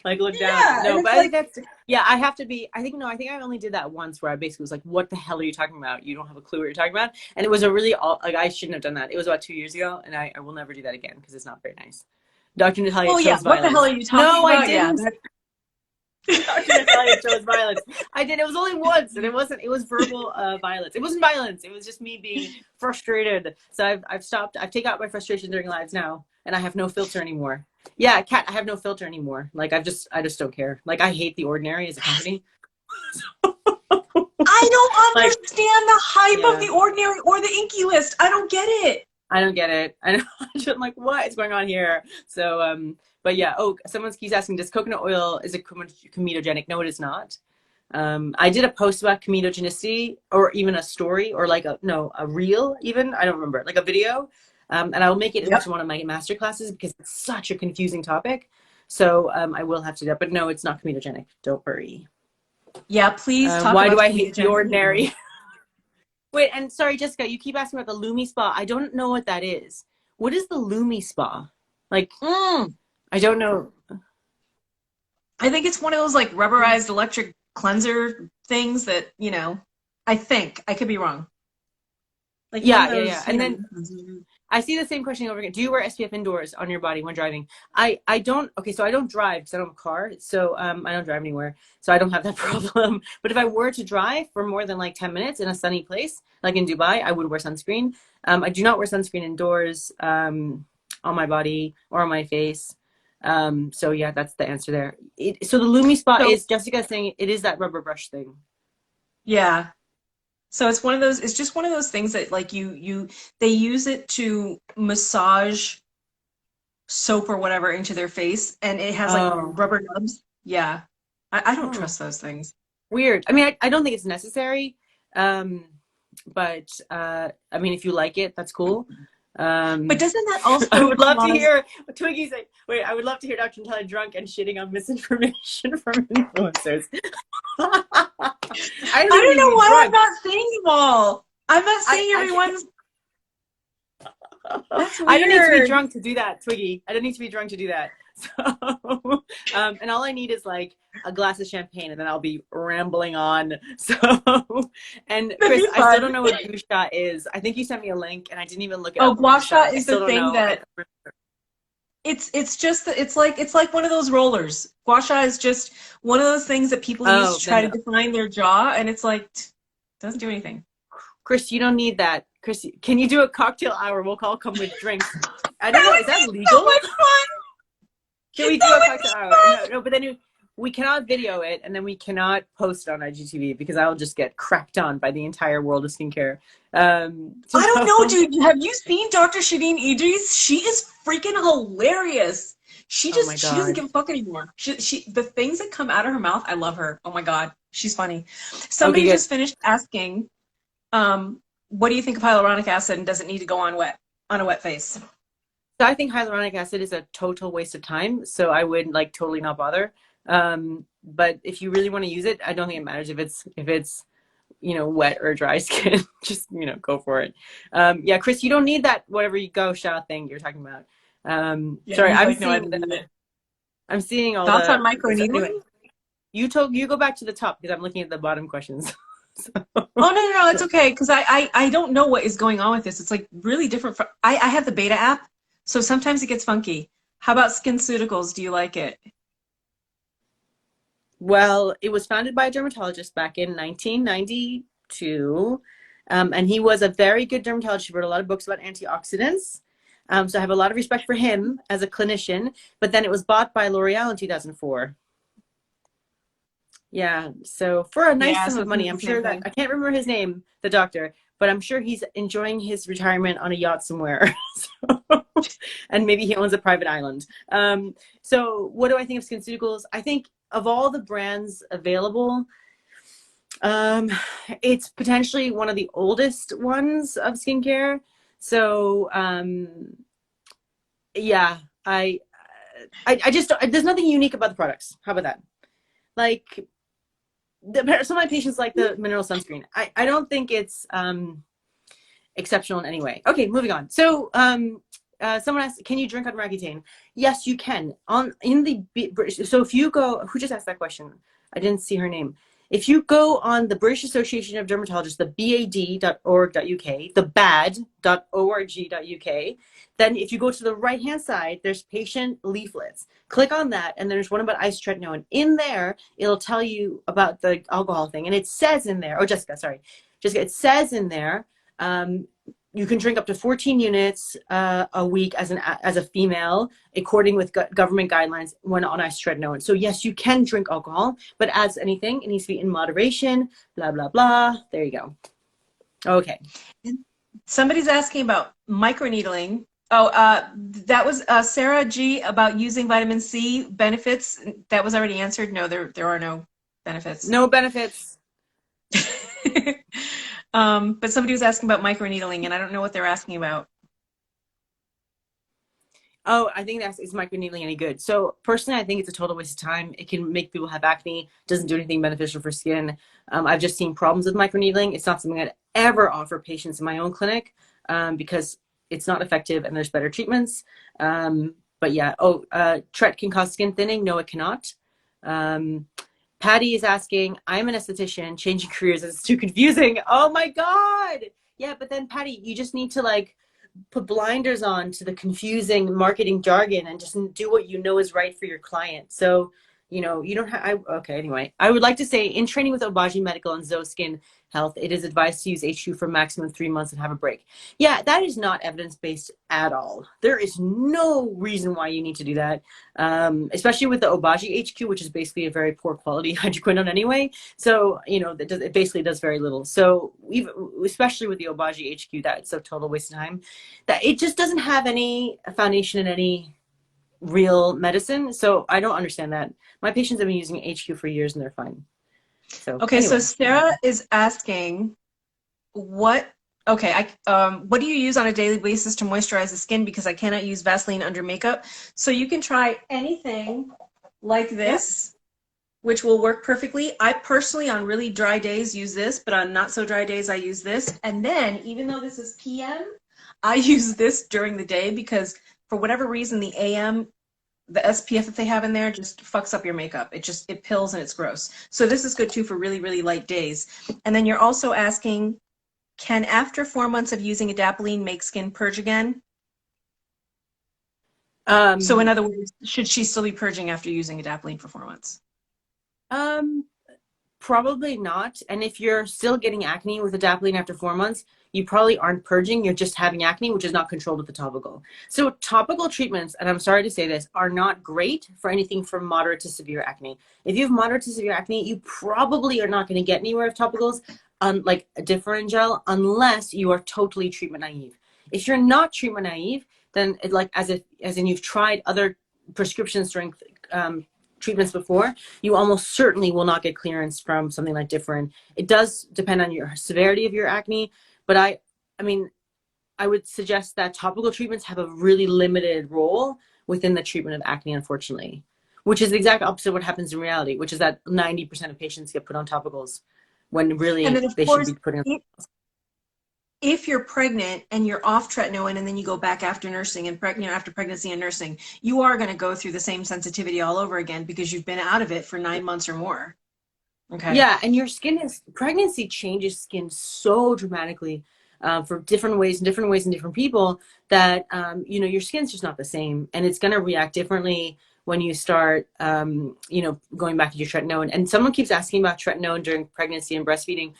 like look down. Yeah, and No, but it's I think like, that's, yeah, I have to be, I think, no, I think I only did that once where I basically was like, what the hell are you talking about? You don't have a clue what you're talking about. And it was a really, like, I shouldn't have done that. It was about 2 years ago and I will never do that again because it's not very nice. Dr. Natalia oh yeah, chose what the hell violence. are you talking No, I about? Yeah, didn't. that, Dr. Natalia chose violence. I did. It was only once, and it wasn't. It was verbal violence. It wasn't violence. It was just me being frustrated. So I've stopped. I've taken out my frustration during lives now, and I have no filter anymore. Yeah, Kat, I have no filter anymore. Like I just don't care. Like I hate The Ordinary as a company. I don't Like, understand the hype of yeah, the ordinary or the inky list. I don't get it. I don't get it. I'm just like, what is going on here? So, but yeah. Oh, someone keeps asking, does coconut oil is it comedogenic? No, it is not. I did a post about comedogenicity, or even a story, or like a reel, even I don't remember, like a video. And I will make it Yep. into one of my master classes because it's such a confusing topic. So I will have to do that. But no, it's not comedogenic. Don't worry. Yeah, please talk Why about do the I hate The comedogenic. Ordinary? Wait, and sorry, Jessica, you keep asking about the Lumi Spa. I don't know what that is. What is the Lumi Spa? Like, Mm. I don't know. I think it's one of those like rubberized electric cleanser things that, I think I could be wrong. Like one of Yeah, yeah, yeah. those, And then I see the same question over again. Do you wear SPF indoors on your body when driving? I don't. Okay, so I don't drive because I don't have a car. So I don't drive anywhere. So I don't have that problem. But if I were to drive for more than like 10 minutes in a sunny place, like in Dubai, I would wear sunscreen. I do not wear sunscreen indoors on my body or on my face. So yeah, that's the answer there. So the Lumi Spot So is, Jessica saying it is that rubber brush thing. yeah. So it's just one of those things that like they use it to massage soap or whatever into their face and it has like Oh. rubber nubs. Yeah. I don't Oh. trust those things. Weird. I mean, I don't think it's necessary. Um, But I mean, if you like it, that's cool. But doesn't that I also would love to cause hear Twiggy say, wait, I would love to hear Dr. Natalia drunk and shitting on misinformation from influencers. I don't I even don't need to know be why I'm drunk. not saying them all. I'm not saying I everyone's. That's I don't need to be weird. drunk to do that, Twiggy. I don't need to be drunk to do that. So, and all I need is like a glass of champagne, and then I'll be rambling on. So, and That'd Chris, be I still don't fun. know what gua sha is. I think you sent me a link, and I didn't even look it Oh, up gua before. So sha I is the still don't thing know. that it's just it's like one of those rollers. Gua sha is just one of those things that people use Oh, to try then to no. define their jaw, and it's like doesn't do anything. Chris, you don't need that. Chris, can you do a cocktail hour? We'll all come with drinks. I don't That know. would Is that be so legal? much fun. Can we do That a would cocktail be hour? fun. No, no, but then we cannot video it, and then we cannot post it on IGTV because I'll just get cracked on by the entire world of skincare. So I don't know, dude. Have you seen Dr. Shadeen Idris? She is freaking hilarious. oh my She doesn't god. give a fuck anymore. She the things that come out of her mouth, I love her. Oh my god, she's funny. Okay, Somebody good. just finished asking, what do you think of hyaluronic acid and does it need to go on a wet face? So I think hyaluronic acid is a total waste of time. So I would like totally not bother. But if you really want to use it, I don't think it matters if it's wet or dry skin. Just go for it. Yeah, Chris, you don't need that whatever you go sha thing you're talking about. Yeah, Sorry, he's like, no, I don't need it. I'm seeing all Thoughts on the. So anyway, microneedling? you go back to the top because I'm looking at the bottom questions. So, Oh no, it's okay because I don't know what is going on with this. It's like really different. I have the beta app, so sometimes it gets funky. How about SkinCeuticals? Do you like it? well, it was founded by a dermatologist back in 1992, and he was a very good dermatologist. He wrote a lot of books about antioxidants. So I have a lot of respect for him as a clinician. But then it was bought by L'Oreal in 2004. Yeah, so for a nice Yeah, sum so of it's money, not the I'm same sure that thing. I can't remember his name, the doctor, but I'm sure he's enjoying his retirement on a yacht somewhere. So, and maybe he owns a private island. So what do I think of SkinCeuticals? I think of all the brands available, um, it's potentially one of the oldest ones of skincare. So yeah, I just there's nothing unique about the products. How about that? Like some of my patients like the mineral sunscreen. I don't think it's exceptional in any way. Okay, moving on. So someone asked, can you drink on Roaccutane? Yes, you can. So if you go, who just asked that question? I didn't see her name. If you go on the British Association of Dermatologists, the bad.org.uk, the bad.org.uk, then if you go to the right-hand side, there's patient leaflets. Click on that, and there's one about isotretinoin. In there, it'll tell you about the alcohol thing. And it says in there, oh, Jessica, sorry. Jessica, it says in there, um, you can drink up to 14 units a week as a female, according with government guidelines when on isotretinoin. So yes, you can drink alcohol, but as anything, it needs to be in moderation. Blah blah blah. There you go. Okay. Somebody's asking about microneedling. Oh, that was Sarah G about using vitamin C benefits. That was already answered. No, there are no benefits. No benefits. But somebody was asking about microneedling, and I don't know what they're asking about. Oh, I think that's is microneedling any good? So personally, I think it's a total waste of time. It can make people have acne. Doesn't do anything beneficial for skin. I've just seen problems with microneedling. It's not something I'd ever offer patients in my own clinic because it's not effective and there's better treatments. But yeah, Tret can cause skin thinning. No, it cannot. Um, Patty is asking, I'm an esthetician, changing careers is too confusing. Oh my God. Yeah, but then Patty, you just need to like put blinders on to the confusing marketing jargon and just do what you know is right for your client. So, you don't have, okay, anyway, I would like to say in training with Obagi Medical and Zoe Skin Health, it is advised to use HQ for maximum 3 months and have a break. Yeah, that is not evidence-based at all. There is no reason why you need to do that, especially with the Obagi HQ, which is basically a very poor quality hydroquinone anyway. So, it basically does very little. So, especially with the Obagi HQ, that's a total waste of time. That it just doesn't have any foundation in any real medicine. So I don't understand that. My patients have been using HQ for years and they're fine. So Okay, so anyway. Sarah is asking, what, okay, what do you use on a daily basis to moisturize the skin? Because I cannot use Vaseline under makeup. So you can try anything like Yeah. this, which will work perfectly. I personally, on really dry days, use this, but on not so dry days, I use this. And then, even though this is PM, I use this during the day because for whatever reason, the AM, the SPF that they have in there just fucks up your makeup. It pills and it's gross. So this is good too for really, really light days. And then you're also asking, can after 4 months of using adapalene make skin purge again? So in Um, other words, should she still be purging after using adapalene for 4 months? um, Probably not. And if you're still getting acne with adapalene after 4 months, you probably aren't purging. You're just having acne, which is not controlled with the topical. So topical treatments, and I'm sorry to say this, are not great for anything from moderate to severe acne. If you have moderate to severe acne, you probably are not going to get anywhere with topicals, like a different gel, unless you are totally treatment naive. If you're not treatment naive, then as in you've tried other prescription strength treatments before, you almost certainly will not get clearance from something like different. It does depend on your severity of your acne, but I mean, I would suggest that topical treatments have a really limited role within the treatment of acne, unfortunately, which is the exact opposite of what happens in reality, which is that 90% of patients get put on topicals when And really then, of they should course, be putting on. if you're pregnant and you're off tretinoin and then you go back after nursing and after pregnancy and nursing, you are going to go through the same sensitivity all over again because you've been out of it for 9 months or more. Okay. Yeah, and your skin pregnancy changes skin so dramatically for different ways and different ways in different people that, your skin's just not the same. And it's going to react differently when you start, going back to your tretinoin. And someone keeps asking about tretinoin during pregnancy and breastfeeding.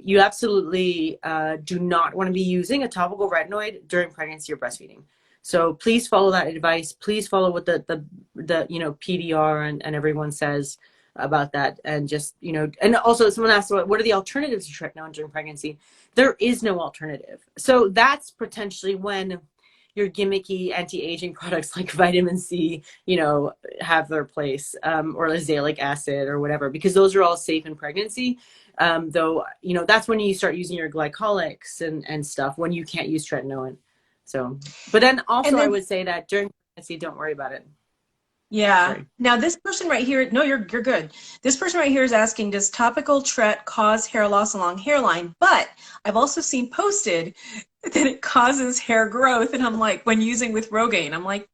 You absolutely do not want to be using a topical retinoid during pregnancy or breastfeeding. So please follow that advice. Please follow what the PDR and everyone says about that. And just, and also someone asked, what are the alternatives to tretinoin during pregnancy? There is no alternative. So that's potentially when your gimmicky anti-aging products like vitamin C, have their place, or azelaic acid or whatever, because those are all safe in pregnancy. Though, that's when you start using your glycolics and stuff when you can't use tretinoin. So, but then also And I then, would say that during pregnancy, don't worry about it. yeah. Sorry. Now this person right here, no, you're good. This person right here is asking, does topical tret cause hair loss along hairline? But I've also seen posted that it causes hair growth, and I'm like, when using with Rogaine, I'm like,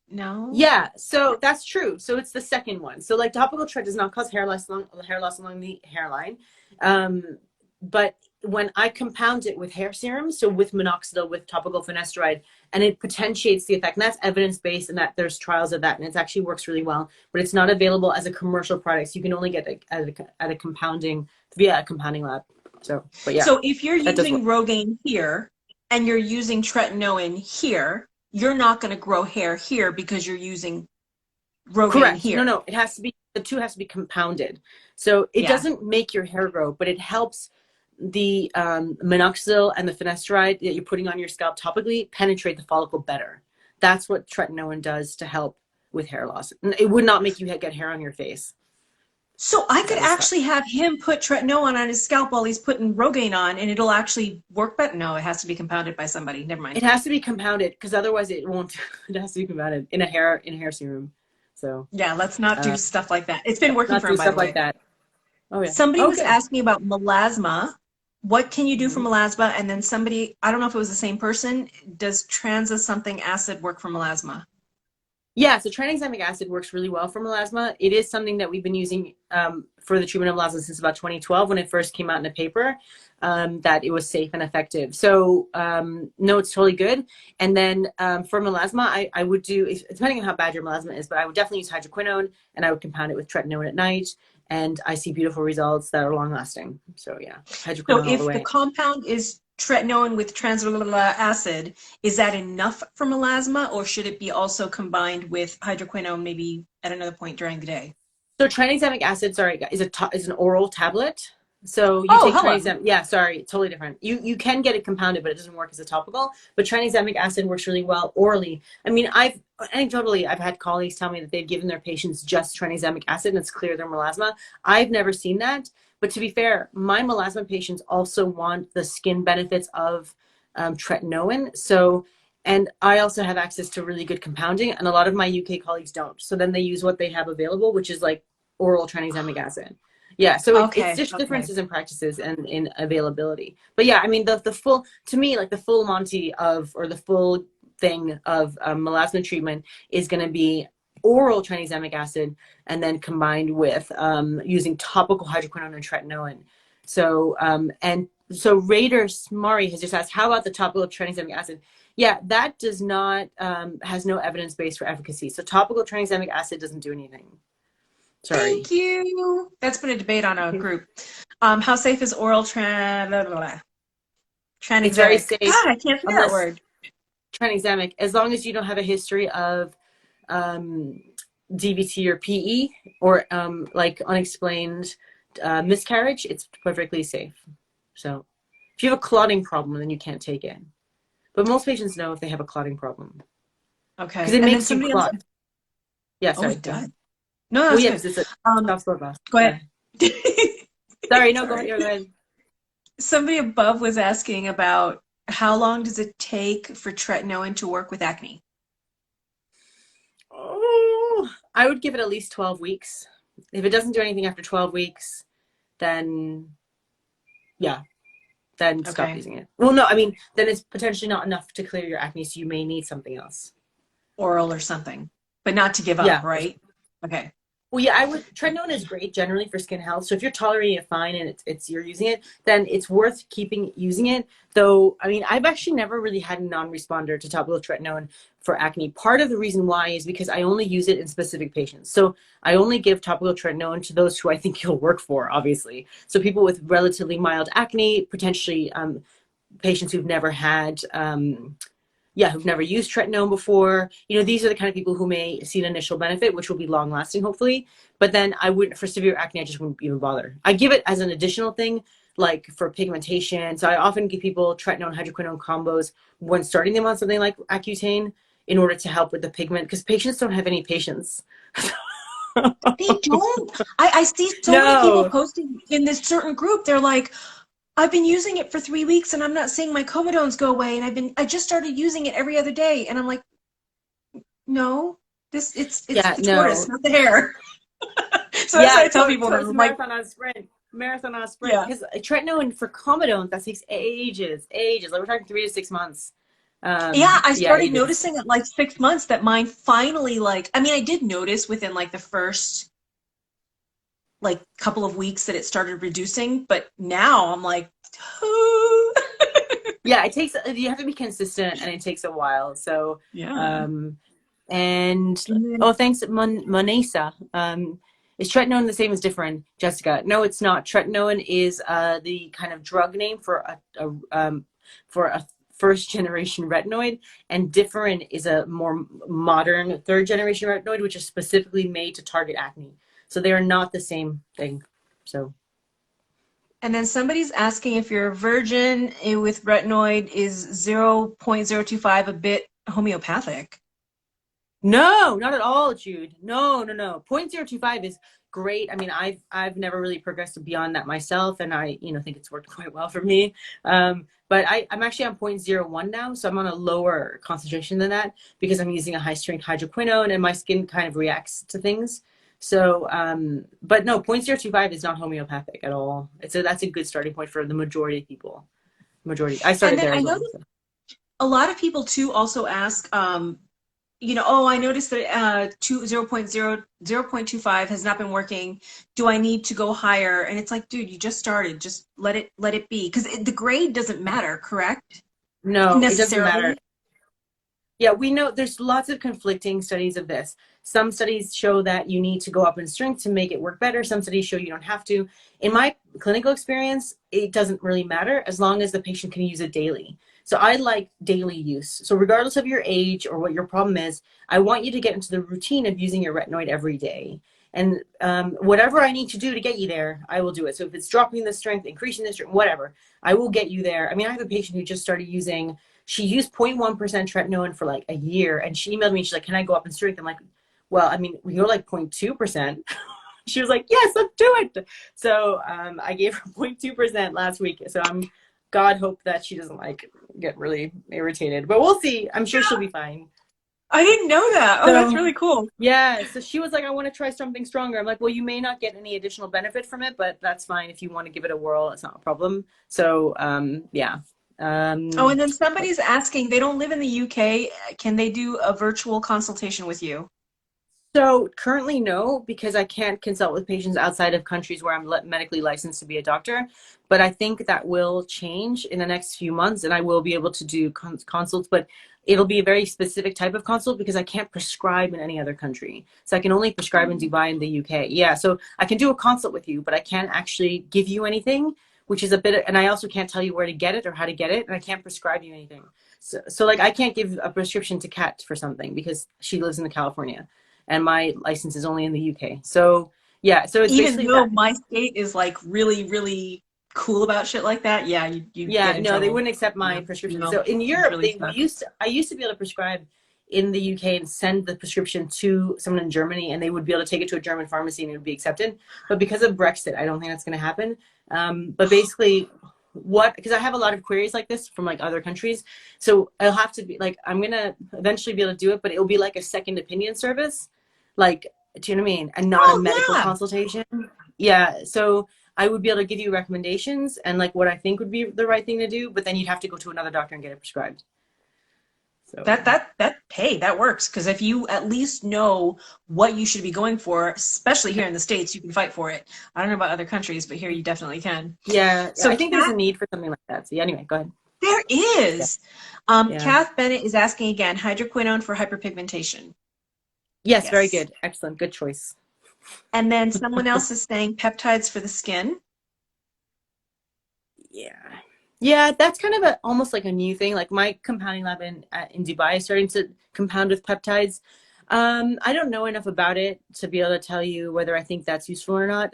no. Yeah, so that's true. So it's the second one. So like topical tret does not cause hair loss along the hairline. But when I compound it with hair serum, so with minoxidil, with topical finasteride, and it potentiates the effect, and that's evidence-based, and that there's trials of that, and it actually works really well, but it's not available as a commercial product. So you can only get it at a compounding, via a compounding lab. So, but yeah, So if you're that does work. using Rogaine here and you're using tretinoin here, you're not going to grow hair here because you're using Rogaine Correct. No, here. no, it has to be, the two has to be compounded. So it Yeah. doesn't make your hair grow, but it helps the minoxidil and the finasteride that you're putting on your scalp topically penetrate the follicle better. That's what tretinoin does to help with hair loss. It would not make you get hair on your face, So I if could that makes sense. actually have him put tretinoin on his scalp while he's putting Rogaine on, and it'll actually work better. No, it has to be compounded by somebody. Never mind. It has to be compounded because otherwise it won't. It has to be compounded in a hair serum. So Yeah, let's not do uh, stuff like that. It's been working not for do him, by stuff the like way. that. Oh yeah. Somebody Oh was good. asking about melasma. What can you do for Mhm. melasma? And then somebody, I don't know if it was the same person, does transa something acid work for melasma? Yeah, so tranexamic acid works really well for melasma. It is something that we've been using for the treatment of melasma since about 2012 when it first came out in a paper, that it was safe and effective. So no, it's totally good. And then for melasma, I would do, depending on how bad your melasma is, but I would definitely use hydroquinone and I would compound it with tretinoin at night. And I see beautiful results that are long lasting. So yeah, So hydroquinone all the if the way. compound is tretinoin with transuranic acid, is that enough for melasma, or should it be also combined with hydroquinone maybe at another point during the day? So tranexamic acid, sorry, is an oral tablet. So you Oh, take hello. tranexamic, yeah, sorry, totally different. You can get it compounded, but it doesn't work as a topical. But tranexamic acid works really well orally. I mean, anecdotally, I've had colleagues tell me that they've given their patients just tranexamic acid and it's cleared their melasma. I've never seen that. But to be fair, my melasma patients also want the skin benefits of tretinoin. So, and I also have access to really good compounding, and a lot of my UK colleagues don't. So then they use what they have available, which is like oral tranexamic acid. Yeah, so it's Okay, just okay. differences in practices and in availability. But yeah, I mean, the full, to me, like the full Monty of, or the full thing of melasma treatment is going to be oral tranexamic acid and then combined with using topical hydroquinone and tretinoin. So, and so Raider Smari has just asked, how about the topical tranexamic acid? Yeah, that does not, has no evidence base for efficacy. So topical tranexamic acid doesn't do anything. Sorry. Thank you. That's been a debate on a group. How safe is oral It's very tranexamic? safe God, I can't say that unless word. tranexamic, as long as you don't have a history of DVT or PE or like unexplained miscarriage, it's perfectly safe. So if you have a clotting problem, then you can't take it. But most patients know if they have a clotting problem because Okay. it And then makes you somebody else. clot. Yeah, Oh, sorry. it Go does. ahead. No, Well, that's yeah, good. because it's a Um, soft spot fast. go Yeah. ahead. Sorry, no, go Sorry. ahead. Go ahead. Somebody above was asking about how long does it take for tretinoin to work with acne? Oh, I would give it at least 12 weeks. If it doesn't do anything after 12 weeks, then yeah, then stop Okay. using it. Well, no, I mean, then it's potentially not enough to clear your acne, so you may need something else. Oral or something, but not to give up, Yeah. right? Okay. Well, yeah, I would. Tretinoin is great generally for skin health. So if you're tolerating it fine and it's you're using it, then it's worth keeping using it. Though, I mean, I've actually never really had a non-responder to topical tretinoin for acne. Part of the reason why is because I only use it in specific patients. So I only give topical tretinoin to those who I think it'll work for, obviously. So people with relatively mild acne, potentially patients who've never had who've never used tretinoin before. You know, these are the kind of people who may see an initial benefit, which will be long lasting, hopefully. But then I wouldn't, for severe acne, I just wouldn't even bother. I give it as an additional thing, like for pigmentation. So I often give people tretinoin hydroquinone combos when starting them on something like Accutane in order to help with the pigment, because patients don't have any patience. They don't. I see so many people No. posting in this certain group. They're like, I've been using it for 3 weeks and I'm not seeing my comedones go away. And I just started using it every other day. And I'm like, no, it's Yeah, the tortoise, no. not the hare. So that's what Yeah, I tell people. And it's I'm a like, marathon, not a sprint. Marathon, not a sprint. yeah. Because tretinoin for comedones, that takes ages. Like we're talking 3 to 6 months. Yeah, I Yeah, started ages. noticing at like 6 months that mine finally like, I mean, I did notice within like the first like couple of weeks that it started reducing, but now I'm like, Yeah, it takes. You have to be consistent, and it takes a while. So, yeah. um, and And then, oh, thanks, Monesa. Is tretinoin the same as different, Jessica? No, it's not. Tretinoin is the kind of drug name for a first generation retinoid, and different is a more modern third generation retinoid, which is specifically made to target acne. So they are not the same thing. So. and then somebody's asking if you're a virgin with retinoid is 0.025 a bit homeopathic. No, not at all, Jude. No. 0.025 is great. I mean, I've never really progressed beyond that myself, and I think it's worked quite well for me. But I'm actually on 0.01 now, so I'm on a lower concentration than that because I'm using a high strength hydroquinone, and my skin kind of reacts to things. So, but no, 0.025 is not homeopathic at all. That's a good starting point for the majority of people. Majority. I And started then there I as know well. that So. a lot of people too also ask, oh, I noticed that 0.25 has not been working. Do I need to go higher? And it's like, dude, you just started. Just let it be. Because the grade doesn't matter, correct? No, it doesn't matter. Necessarily. Yeah, we know there's lots of conflicting studies of this. Some studies show that you need to go up in strength to make it work better. Some studies show you don't have to. In my clinical experience, it doesn't really matter as long as the patient can use it daily. So I like daily use. So regardless of your age or what your problem is, I want you to get into the routine of using your retinoid every day. And whatever I need to do to get you there, I will do it. So if it's dropping the strength, increasing the strength, whatever, I will get you there. I mean, I have a patient who just started using she used 0.1% tretinoin for like a year, and she emailed me. She's like, "Can I go up in strength?" I'm like, "Well, I mean, we go like 0.2%." She was like, "Yes, let's do it." So I gave her 0.2% last week. So God hope that she doesn't like get really irritated, but we'll see. I'm sure she'll be fine. I didn't know that. Oh, that's So really cool. yeah, so she was like, "I want to try something stronger." I'm like, "Well, you may not get any additional benefit from it, but that's fine. If you want to give it a whirl, it's not a problem." So yeah. Oh, Um, and then somebody's asking, they don't live in the UK. Can they do a virtual consultation with you? So currently, no, because I can't consult with patients outside of countries where I'm medically licensed to be a doctor. But I think that will change in the next few months, and I will be able to do consults. But it'll be a very specific type of consult because I can't prescribe in any other country. So I can only prescribe in Dubai and the UK. Yeah, so I can do a consult with you, but I can't actually give you anything, which is a bit. And I also can't tell you where to get it or how to get it, and I can't prescribe you anything. So like I can't give a prescription to Kat for something because she lives in California and my license is only in the UK. So yeah, so it's Even basically though that. my state is like really, really cool about shit like that, yeah, you'd get Yeah, in no, they trouble. wouldn't accept Yeah, my prescription. no, So in it's Europe, really stuck. I used to be able to prescribe in the UK and send the prescription to someone in Germany, and they would be able to take it to a German pharmacy and it would be accepted. But because of Brexit, I don't think that's going to happen. But basically, because I have a lot of queries like this from like other countries, so I'll have to be like, I'm gonna eventually be able to do it, but it'll be like a second opinion service, like, do you know what I mean? And not a Oh medical yeah. consultation. Yeah, so I would be able to give you recommendations and like what I think would be the right thing to do, but then you'd have to go to another doctor and get it prescribed. So That works because if you at least know what you should be going for, especially here in the States, you can fight for it. I don't know about other countries, but here you definitely can. yeah, So I think there's a Kat, need for something like that. So yeah, anyway, go ahead. there Yeah. is. Yeah. Kath Bennett is asking again, hydroquinone for hyperpigmentation. Yes, very Yes. good. Excellent. Good choice. And then someone else is saying peptides for the skin. Yeah. Yeah, that's kind of almost like a new thing. Like my compounding lab in Dubai is starting to compound with peptides. I don't know enough about it to be able to tell you whether I think that's useful or not.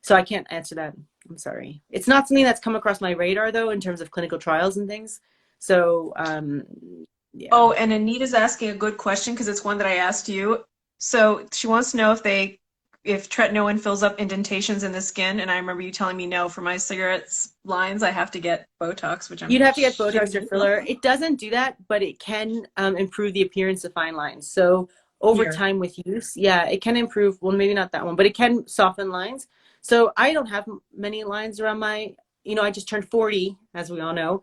So I can't answer that. I'm sorry. It's not something that's come across my radar though in terms of clinical trials and things. So yeah. Oh, and Anita's asking a good question because it's one that I asked you. So she wants to know if tretinoin fills up indentations in the skin, and I remember you telling me no. For my cigarettes lines, I have to get Botox, which I'm You'd have to get Botox or shitting filler. It doesn't do that, but it can improve the appearance of fine lines. So over here. time with use, yeah, it can improve. Well, maybe not that one, but it can soften lines. So I don't have many lines around I just turned 40, as we all know.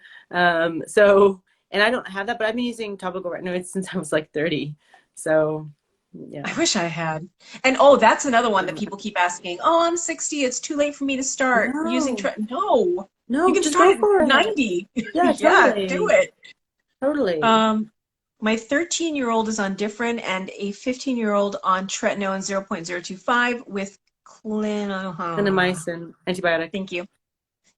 And I don't have that, but I've been using topical retinoids since I was like 30. So I yeah. wish I had. And that's another one that people keep asking. Oh, I'm 60. It's too late for me to start using No, No, you no, can just start go at for it. 90. Yeah, Yeah, do totally. it. Totally. Um, my 13-year-old is on Differin and a 15-year-old on Tretinoin 0.025 with Clindamycin, antibiotic. Thank you.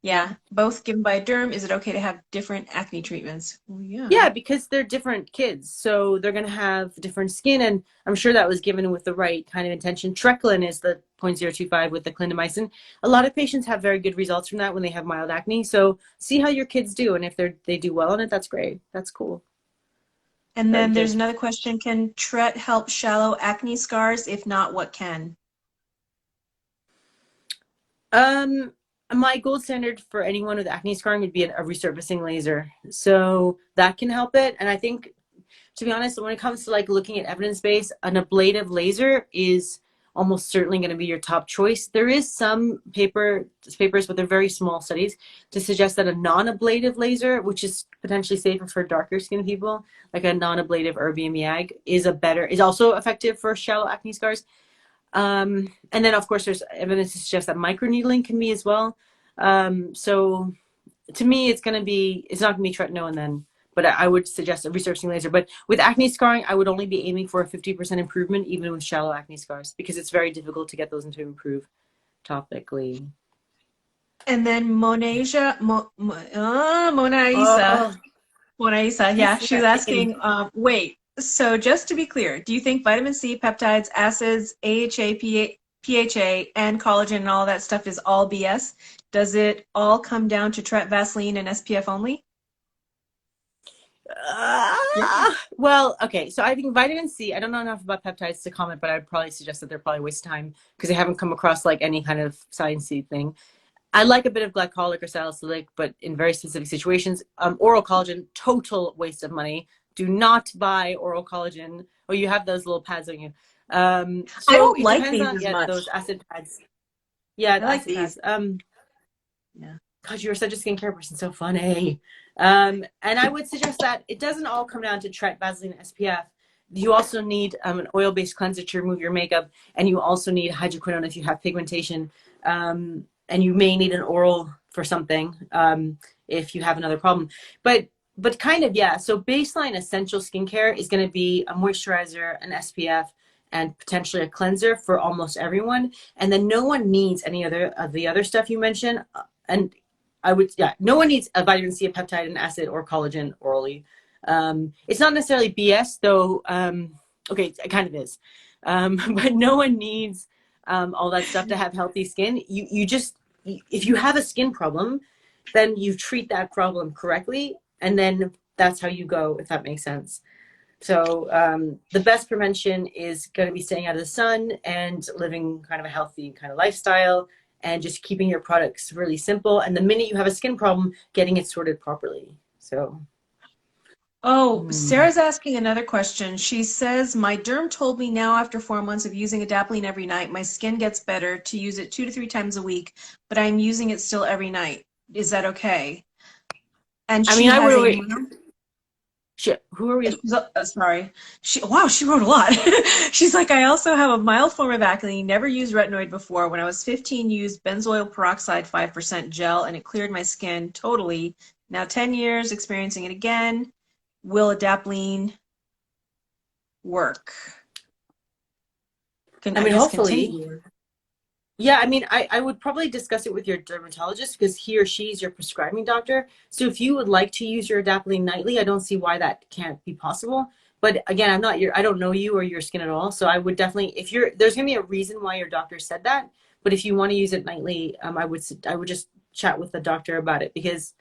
Yeah, both given by a derm. Is it okay to have different acne treatments? Well, yeah. Yeah, because they're different kids, so they're going to have different skin, and I'm sure that was given with the right kind of intention. Treclin is the 0.025 with the clindamycin. A lot of patients have very good results from that when they have mild acne. So see how your kids do, and if they do well on it, that's great. That's cool. And Very then there's good. another question. Can Tret help shallow acne scars? If not, what can? Um, my gold standard for anyone with acne scarring would be a resurfacing laser. So that can help it, and I think, to be honest, when it comes to like looking at evidence base, an ablative laser is almost certainly going to be your top choice. There is some papers, but they're very small studies to suggest that a non-ablative laser, which is potentially safer for darker skin people, like a non-ablative erbium YAG, is also effective for shallow acne scars. And then of course there's evidence to suggest that microneedling can be as well. So to me, it's not gonna be tretinoin then, but I would suggest a resurfacing laser. But with acne scarring, I would only be aiming for a 50% improvement, even with shallow acne scars, because it's very difficult to get those to improve topically. And then Monaisa, Oh, yeah, please say she's that name. asking, wait, so just to be clear, do you think vitamin C, peptides, acids, AHA, PHA, and collagen and all that stuff is all BS? Does it all come down to Tret, Vaseline, and SPF only? Yeah. Well, okay. So I think vitamin C, I don't know enough about peptides to comment, but I'd probably suggest that they're probably a waste of time because they haven't come across like any kind of sciencey thing. I like a bit of glycolic or salicylic, but in very specific situations. Oral collagen, total waste of money. Do not buy oral collagen. Oh, you have those little pads on you. I So don't it like depends these on, as yeah, much. those acid pads. Yeah, I the like acid these. pads. Yeah. God, you're such a skincare person. So funny. And I would suggest that it doesn't all come down to Tret, Vaseline, SPF. You also need an oil-based cleanser to remove your makeup, and you also need hydroquinone if you have pigmentation. And you may need an oral for something if you have another problem. But kind of, yeah. So baseline essential skincare is going to be a moisturizer, an SPF, and potentially a cleanser for almost everyone. And then no one needs any other of the other stuff you mentioned. And I would, yeah, no one needs a vitamin C, a peptide, an acid, or collagen orally. It's not necessarily BS, though. Okay, it kind of is. But no one needs all that stuff to have healthy skin. You just, if you have a skin problem, then you treat that problem correctly, and then that's how you go, if that makes sense. So the best prevention is going to be staying out of the sun and living kind of a healthy kind of lifestyle and just keeping your products really simple. And the minute you have a skin problem, getting it sorted properly. So, Oh, Sarah's asking another question. She says, my derm told me now after 4 months of using adapalene every night, my skin gets better to use it 2 to 3 times a week, but I'm using it still every night. Is that okay? And I mean, she I has would a always, mild, shit, who are we? sorry. Wow, she wrote a lot. She's like, I also have a mild form of acne, never used retinoid before. When I was 15, used benzoyl peroxide 5% gel, and it cleared my skin totally. Now 10 years experiencing it again. Will adapalene work? Can I I mean, guess hopefully. continue. Yeah, I mean, I would probably discuss it with your dermatologist because he or she is your prescribing doctor. So if you would like to use your adapalene nightly, I don't see why that can't be possible. But again, I don't know you or your skin at all. So I would definitely, if you're, there's gonna be a reason why your doctor said that. But if you want to use it nightly, I would just chat with the doctor about it because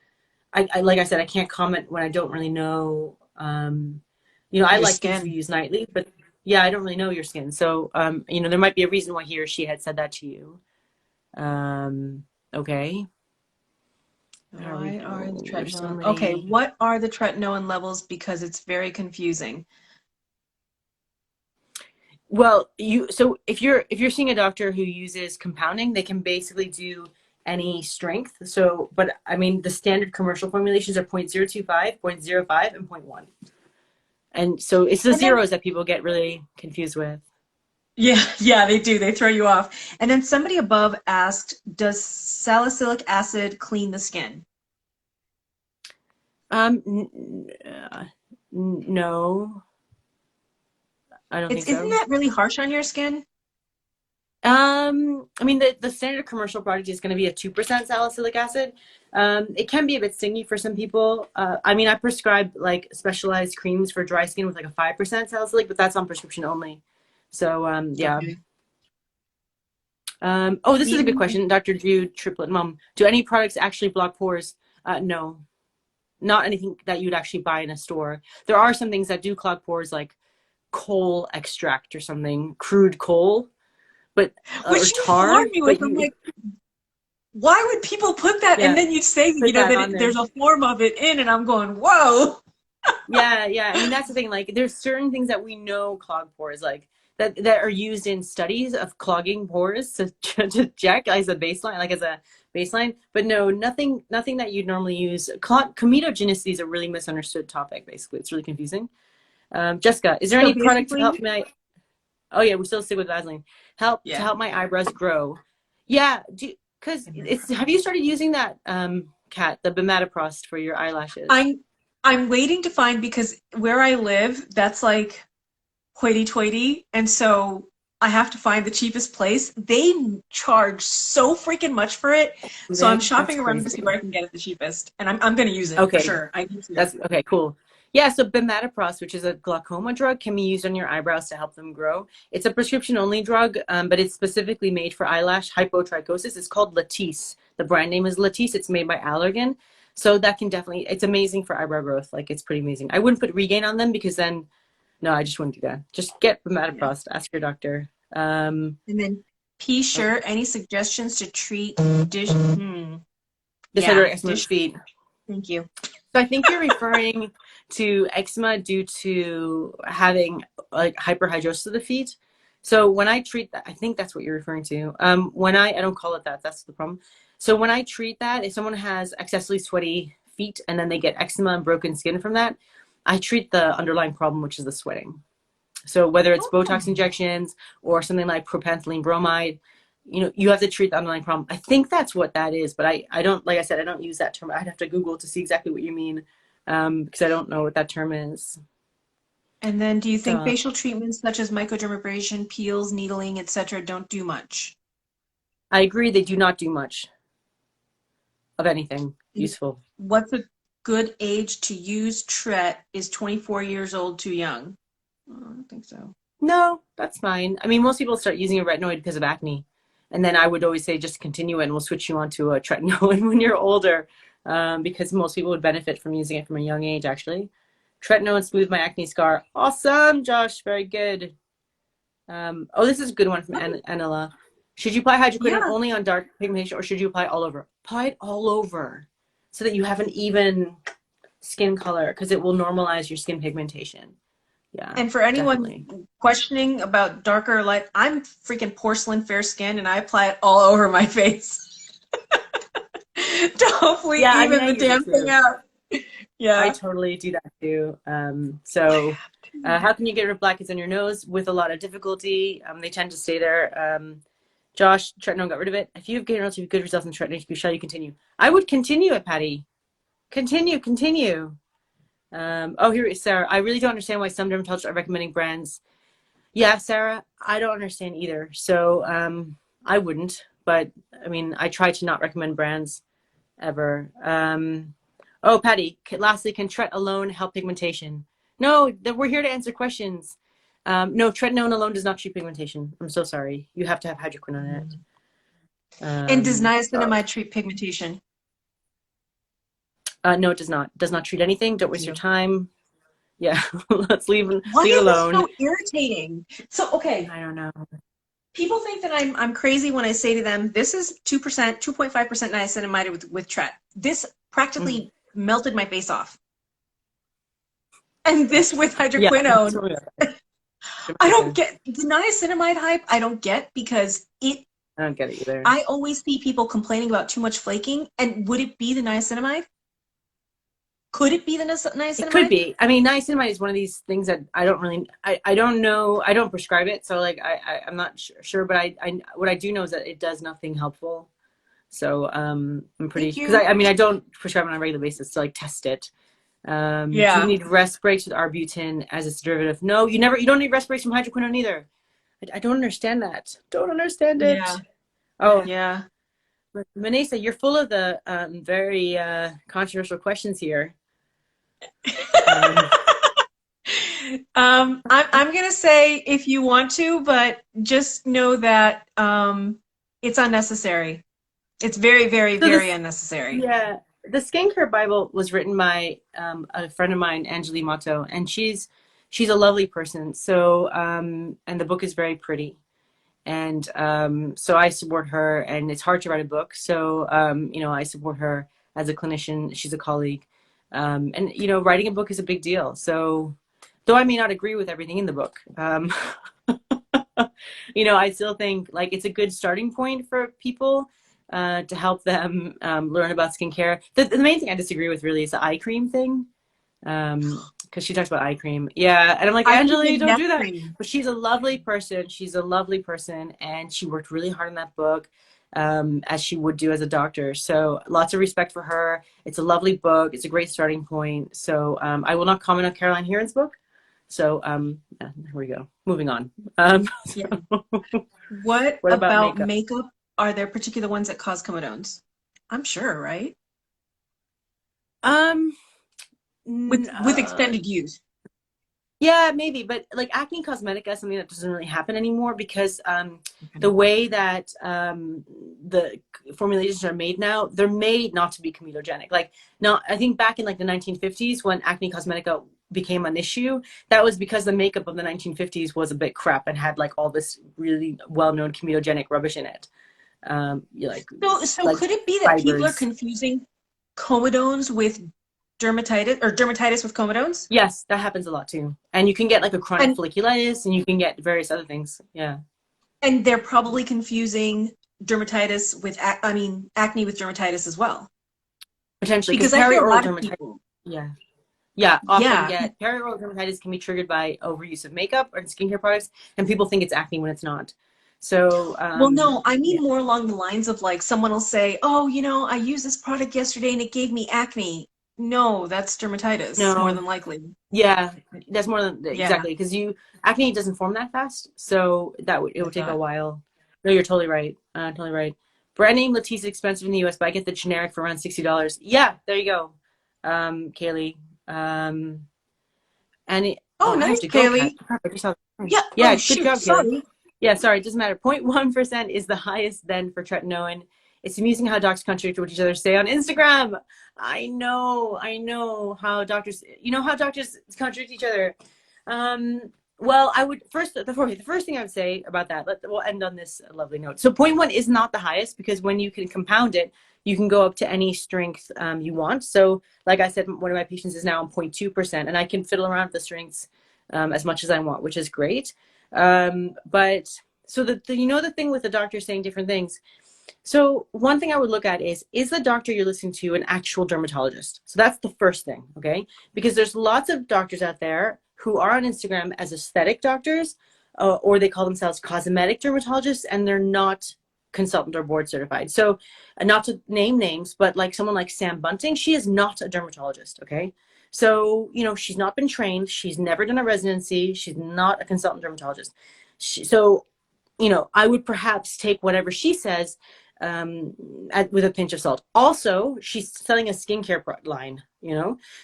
like I said, I can't comment when I don't really know. I Your like things to be skin. used nightly, but yeah, I don't really know your skin. So, there might be a reason why he or she had said that to you. Um, okay. There we Why are the go. There's so tretinoin? Okay, many. what are the tretinoin levels? Because it's very confusing. Well, so if you're seeing a doctor who uses compounding, they can basically do any strength. So, but I mean, the standard commercial formulations are 0.025, 0.05, and zero point 0.1. And so it's the And then, zeros that people get really confused with. yeah, yeah, they do. They throw you off. And then somebody above asked, does salicylic acid clean the skin? No, I don't think Isn't so. that really harsh on your skin? I mean, the standard commercial product is going to be a 2% salicylic acid. It can be a bit stingy for some people. I mean, I prescribe like specialized creams for dry skin with like a 5% salicylic, but that's on prescription only. So, yeah. Okay. Oh, this is a good Even question. Dr. Jude, Triplet Mom. Do any products actually block pores? No, not anything that you'd actually buy in a store. There are some things that do clog pores, like coal extract or something, crude coal, but or which you tar. floored me with. But I'm you, like, why would people put that? And yeah, then you'd say, put that that on there. there's a form of it in, and I'm going, whoa. Yeah, yeah. I mean, that's the thing. Like, there's certain things that we know clog pores, like that are used in studies of clogging pores to check as a baseline, like as a baseline. But no, nothing that you'd normally use. Comedogenicity is a really misunderstood topic. Basically, it's really confusing. Jessica, is there So any product to help basically, me? Oh yeah, we still stick with Vaseline. Help to yeah. help my eyebrows grow. Yeah, because it's. Have you started using that, Kat, the Bimatiprost for your eyelashes? I'm I'm waiting to find because where I live, that's like hoity-toity, and so I have to find the cheapest place. They charge so freaking much for it, so I'm That's shopping around to see where crazy. I can get it the cheapest, and I'm gonna use it for Okay, sure. I need to. that's okay, cool. Yeah, so Bimatiprost, which is a glaucoma drug, can be used on your eyebrows to help them grow. It's a prescription-only drug, but it's specifically made for eyelash hypotrichosis. It's called Latisse. The brand name is Latisse. It's made by Allergan. So that can definitely, it's amazing for eyebrow growth. Like it's pretty amazing. I wouldn't put Regain on them because then, no, I just wouldn't do that. Just get Yeah. Bimatiprost. Ask your doctor. And then P Okay. shirt, any suggestions to treat dish? This Yeah, hydroquinone eczema dish. feet. Thank you. So I think you're referring to eczema due to having like hyperhidrosis of the feet. So when I treat that, I think that's what you're referring to. When I don't call it that, that's the problem. So when I treat that, if someone has excessively sweaty feet and then they get eczema and broken skin from that, I treat the underlying problem, which is the sweating. So whether it's Oh. Botox injections or something like propanthyline bromide, you have to treat the underlying problem. I think that's what that is, but I don't, like I said, I don't use that term. I'd have to Google to see exactly what you mean, because I don't know what that term is. And then do you think So facial treatments such as microdermabrasion, peels, needling, etc. don't do much? I agree they do not do much of anything And useful. what's a good age to use Tret? Is 24 years old too young? I don't think so. No, that's fine. I mean, most people start using a retinoid because of acne. And then I would always say just continue it and we'll switch you on to a tretinoin when you're older, because most people would benefit from using it from a young age, actually. Tretinoin smooth my acne scar. Awesome, Josh. Very good. Oh, this is a good one from Okay. Anela. Should you apply hydroquinone Yeah. only on dark pigmentation or should you apply all over? Apply it all over so that you have an even skin color because it will normalize your skin pigmentation. Yeah, And for anyone definitely. questioning about darker light, I'm freaking porcelain fair skin and I apply it all over my face to hopefully Yeah, I mean, even I the use it damn thing too. out. I Yeah. totally do that too. How can you get rid of blackheads on your nose? With a lot of difficulty. They tend to stay there. Josh, tretinoin got rid of it. If you have gained relatively good results in tretinoin, shall you continue? I would continue it, Patty. Continue, continue. Oh, here is Sarah. I really don't understand why some dermatologists are recommending brands. Yeah, Sarah, I don't understand either. So I wouldn't, but I mean, I try to not recommend brands ever. Oh, Patty, lastly, can Tret alone help pigmentation? No, we're here to answer questions. No, tretinoin alone does not treat pigmentation. I'm so sorry. You have to have hydroquinone in it. And does Oh, niacinamide treat pigmentation? no, it does not. Does not treat anything. Don't Thank waste your you. time. Yeah, let's Why leave it is this alone. so irritating? So, okay, I don't know. people think that I'm crazy when I say to them, this is 2%, 2.5% niacinamide with Tret. This Mhm. practically melted my face off. And this with Yeah, you hydroquinone, told me about that. I don't Amazing. get the niacinamide hype. I don't get because I don't get it either. I always see people complaining about too much flaking. And would it be the niacinamide? Could it be the It could niacinamide? be. I mean, niacinamide is one of these things that I don't really, I don't know. I don't prescribe it. So like, I'm not sure, but what I do know is that it does nothing helpful. So, I'm pretty, Thank because you. I mean, I don't prescribe it on a regular basis to like test it. Do you Yeah. need rest breaks with arbutin as its derivative? No, you don't need rest breaks from hydroquinone either. I don't understand that. Don't understand Yeah. it. Oh, Yeah. Manesa, you're full of the very controversial questions here. Um, I'm gonna say if you want to, but just know that it's unnecessary. It's very, very, so very this, unnecessary. yeah, the skincare Bible was written by a friend of mine, Angeli Motto, and she's a lovely person. So and the book is very pretty, and so I support her. And it's hard to write a book, so I support her as a clinician. She's a colleague, and writing a book is a big deal. So though I may not agree with everything in the book, I still think like it's a good starting point for people to help them learn about skincare. The main thing I disagree with really is the eye cream thing. Because she talks about eye cream. Yeah. And I'm like, I keep Angela, getting don't neck do that. cream. But she's a lovely person. She's a lovely person. And she worked really hard on that book, as she would do as a doctor. So lots of respect for her. It's a lovely book. It's a great starting point. So I will not comment on Caroline Heron's book. So yeah, here we go. Moving on. Yeah. So, What what about about makeup? makeup? Are there particular ones that cause comedones? I'm sure, right? Um, With extended use. Yeah, maybe, but like acne cosmetica is something that doesn't really happen anymore because Okay. the way that the formulations are made now, they're made not to be comedogenic. Like, no, I think back in like the 1950s when acne cosmetica became an issue, that was because the makeup of the 1950s was a bit crap and had like all this really well-known comedogenic rubbish in it. So Like could it be that people are fibers. confusing comedones with dermatitis, or dermatitis with comedones? Yes, that happens a lot too. And you can get like a chronic And folliculitis, and you can get various other things. Yeah, they're probably confusing dermatitis with, I mean, acne with dermatitis as well. potentially because Because I hear a perioral lot of dermatitis. people, Yeah, yeah, often yeah. get perioral dermatitis can be triggered by overuse of makeup or skincare products, and people think it's acne when it's not. So, Well, no, I yeah, mean more along the lines of like someone will say, "Oh, I used this product yesterday and it gave me acne." No, that's dermatitis, more no, than likely. yeah, that's more than Yeah. exactly because you acne doesn't form that fast, so it I would take a thought. while. No, you're totally right. Totally right. Brand name Latisse is expensive in the US, but I get the generic for around $60. Yeah, there you go, Kaylee. Um, Oh, I have nice, to go, Kat. Kaylee. Crap, I just saw the time. Yeah. Yeah, Oh, good shoot. job, Kaylee. Sorry. Yeah, sorry, it doesn't matter. 0.1% is the highest then for tretinoin. It's amusing how doctors contradict what each other say on Instagram. I know how doctors, how doctors contradict each other. Um, well, I would the first thing I would say about that, we'll end on this lovely note. So 0.1 is not the highest because when you can compound it, you can go up to any strength you want. So like I said, one of my patients is now on 0.2%, and I can fiddle around with the strengths as much as I want, which is great. But so the thing with the doctor saying different things. So one thing I would look at is the doctor you're listening to an actual dermatologist? So that's the first thing, okay? Because there's lots of doctors out there who are on Instagram as aesthetic doctors, or they call themselves cosmetic dermatologists, and they're not consultant or board certified. So not to name names, but like someone like Sam Bunting, she is not a dermatologist, okay? So, she's not been trained. She's never done a residency. She's not a consultant dermatologist. So, I would perhaps take whatever she says with a pinch of salt. Also, she's selling a skincare line,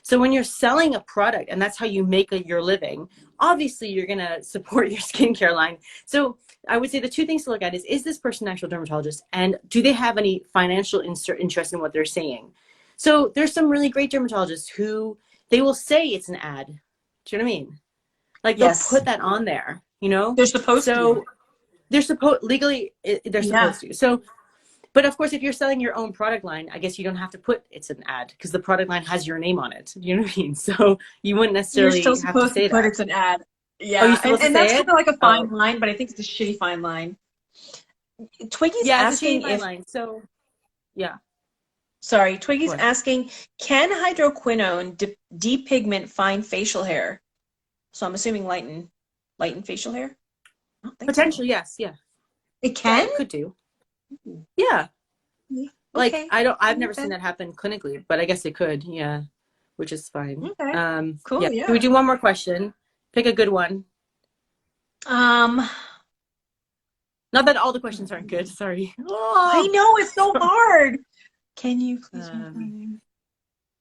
So when you're selling a product and that's how you make your living, obviously you're going to support your skincare line. So I would say the two things to look at is this person an actual dermatologist? And do they have any financial interest in what they're saying? So there's some really great dermatologists who they will say it's an ad. Do you know what I mean? Like they'll Yes. put that on there. They're supposed to. So they're supposed legally they're Yeah. supposed to. So, but of course, if you're selling your own product line, I guess you don't have to put it's an ad because the product line has your name on it. You know what I mean? So you wouldn't You're still necessarily have to supposed to say put that. it's an ad. Oh, you're Yeah. And supposed to and that's say kind it? of like a fine Oh, line, but I think it's a shitty fine line. Twiggy's yeah, it's a shady asking fine if, line. So, yeah, sorry, Twiggy's what? asking, can hydroquinone depigment fine facial hair? So I'm assuming lighten facial hair? I don't think so. Potentially, yes, yeah, It yeah, can? it could do. Ooh, Yeah, like okay. I've never Okay. seen that happen clinically, but I guess it could. Yeah, which is fine. Okay. Yeah. Cool, Can we yeah. do one more question? Pick a good one. Um, Not that all the questions aren't good. Sorry. I Oh, know it's so sorry. hard. Can you please verify Um, name?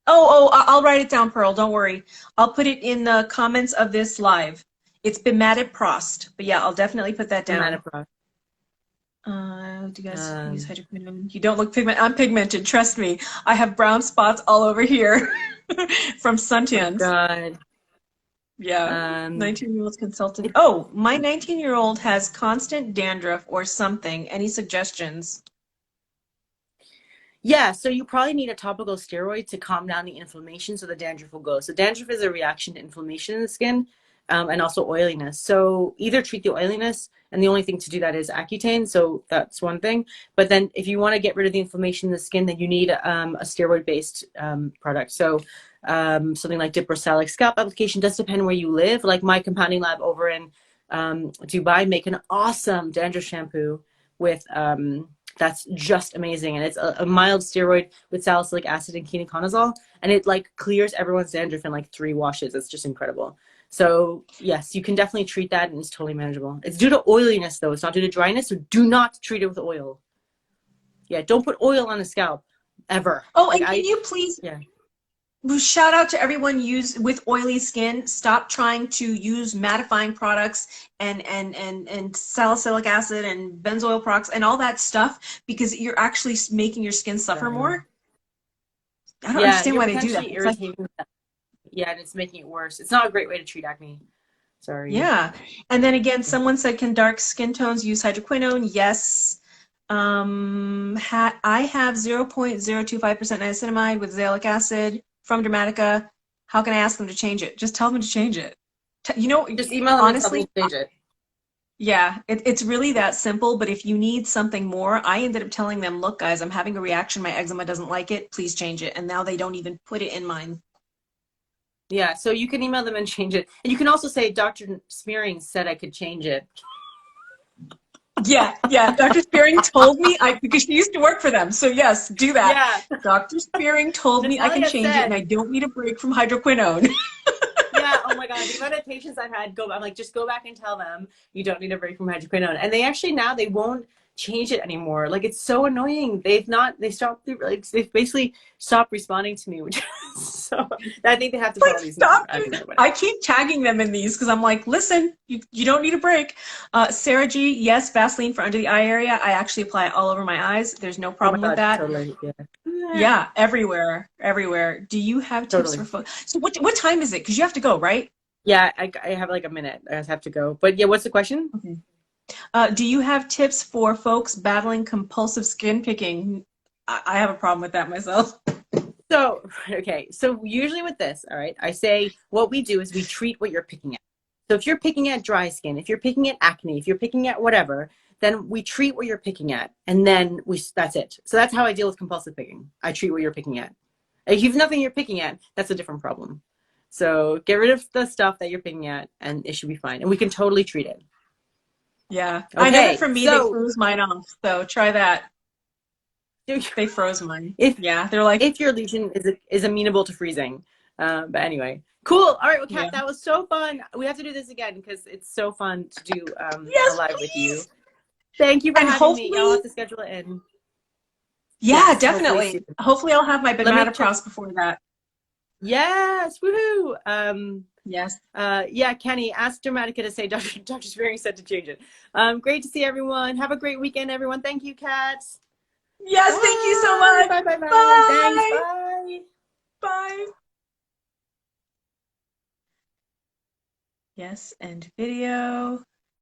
I'll write it down, Pearl. Don't worry. I'll put it in the comments of this live. It's Bimatiprost, but yeah, I'll definitely put that down. Bimatiprost. Do you guys use Um, hydroquinone? You don't look pigment. I'm pigmented. Trust me. I have brown spots all over here from oh suntans. God. Yeah. Um, 19-year-old consultant. it, Oh, my 19-year-old has constant dandruff or something. Any suggestions? yeah, so you probably need a topical steroid to calm down the inflammation so the dandruff will go. So dandruff is a reaction to inflammation in the skin, and also oiliness. So either treat the oiliness, and the only thing to do that is Accutane. So that's one thing. But then if you want to get rid of the inflammation in the skin, then you need a steroid-based product. So something like Diprosalic scalp application does depend where you live. Like my compounding lab over in Dubai make an awesome dandruff shampoo with that's just amazing, and it's a mild steroid with salicylic acid and ketoconazole, and it like clears everyone's dandruff in like 3 washes. It's just incredible. So yes, you can definitely treat that, and it's totally manageable. It's due to oiliness though; it's not due to dryness. So do not treat it with oil. Yeah, don't put oil on the scalp ever. Oh, Like and can you please yeah. shout out to everyone with oily skin. Stop trying to use mattifying products and salicylic acid and benzoyl peroxide and all that stuff, because you're actually making your skin suffer more. I don't Yeah, understand you're why they do that. potentially It's like, irritating. Yeah, and it's making it worse. It's not a great way to treat acne. Sorry. yeah. And then again, someone said, can dark skin tones use hydroquinone? Yes. I have 0.025% niacinamide with xalic acid from Dermatica. How can I ask them to change it? Just tell them to change it. You know, Just email them and tell them honestly, to change it. yeah, it's really that simple. But if you need something more, I ended up telling them, look, guys, I'm having a reaction. My eczema doesn't like it. Please change it. And now they don't even put it in mine. Yeah, so you can email them and change it. And you can also say, Dr. Spierings said I could change it. Yeah, yeah. Dr. Spearing told me because she used to work for them. So yes, do that. Yeah. Dr. Spearing told me I can Natalia change it and said, I don't need a break from hydroquinone. yeah, oh my God. The amount of patients I've had I'm like, just go back and tell them you don't need a break from hydroquinone. And they actually now they won't change it anymore. Like it's so annoying. They've basically stopped responding to me, which is so I think they have to tell Like, these stop. I don't know what. I keep tagging them in these because I'm like, listen, you don't need a break. Sarah G, yes, Vaseline for under the eye area. I actually apply it all over my eyes. There's no Oh my problem with God, that. totally. Yeah. Yeah, everywhere, everywhere. Do you have tips Totally. for folks? So what time is it? Because you have to go, right? Yeah, I have like a minute. I just have to go. But yeah, what's the question? Okay. Do you have tips for folks battling compulsive skin picking? I have a problem with that myself. So, okay. So usually with this, all right, I say what we do is we treat what you're picking at. So if you're picking at dry skin, if you're picking at acne, if you're picking at whatever, then we treat what you're picking at, and then that's it. So that's how I deal with compulsive picking. I treat what you're picking at. If you've nothing you're picking at, that's a different problem. So get rid of the stuff that you're picking at, and it should be fine. And we can totally treat it. Yeah, I know that Okay. for me, they So froze mine off. So try that. if They froze mine. Yeah, they're like, if your lesion is amenable to freezing. But anyway, cool. All right, well, Kat, yeah. that was so fun. We have to do this again because it's so fun to do a Yes, live with you. please. Thank you for And having me. I'll hopefully, have to schedule it in. yeah, Yes, hopefully soon. definitely. Hopefully, I'll have my Let me check. Bimatiprost before that. Yes, woohoo. Yes. Yeah, Kenny, ask Dramatica to say Dr. Spearing said to change it. Great to see everyone. Have a great weekend, everyone. Thank you, Kat. Yes, thank you so Bye. much. Bye. Bye. Bye. Thanks. Bye. Bye. Bye. Yes, and video.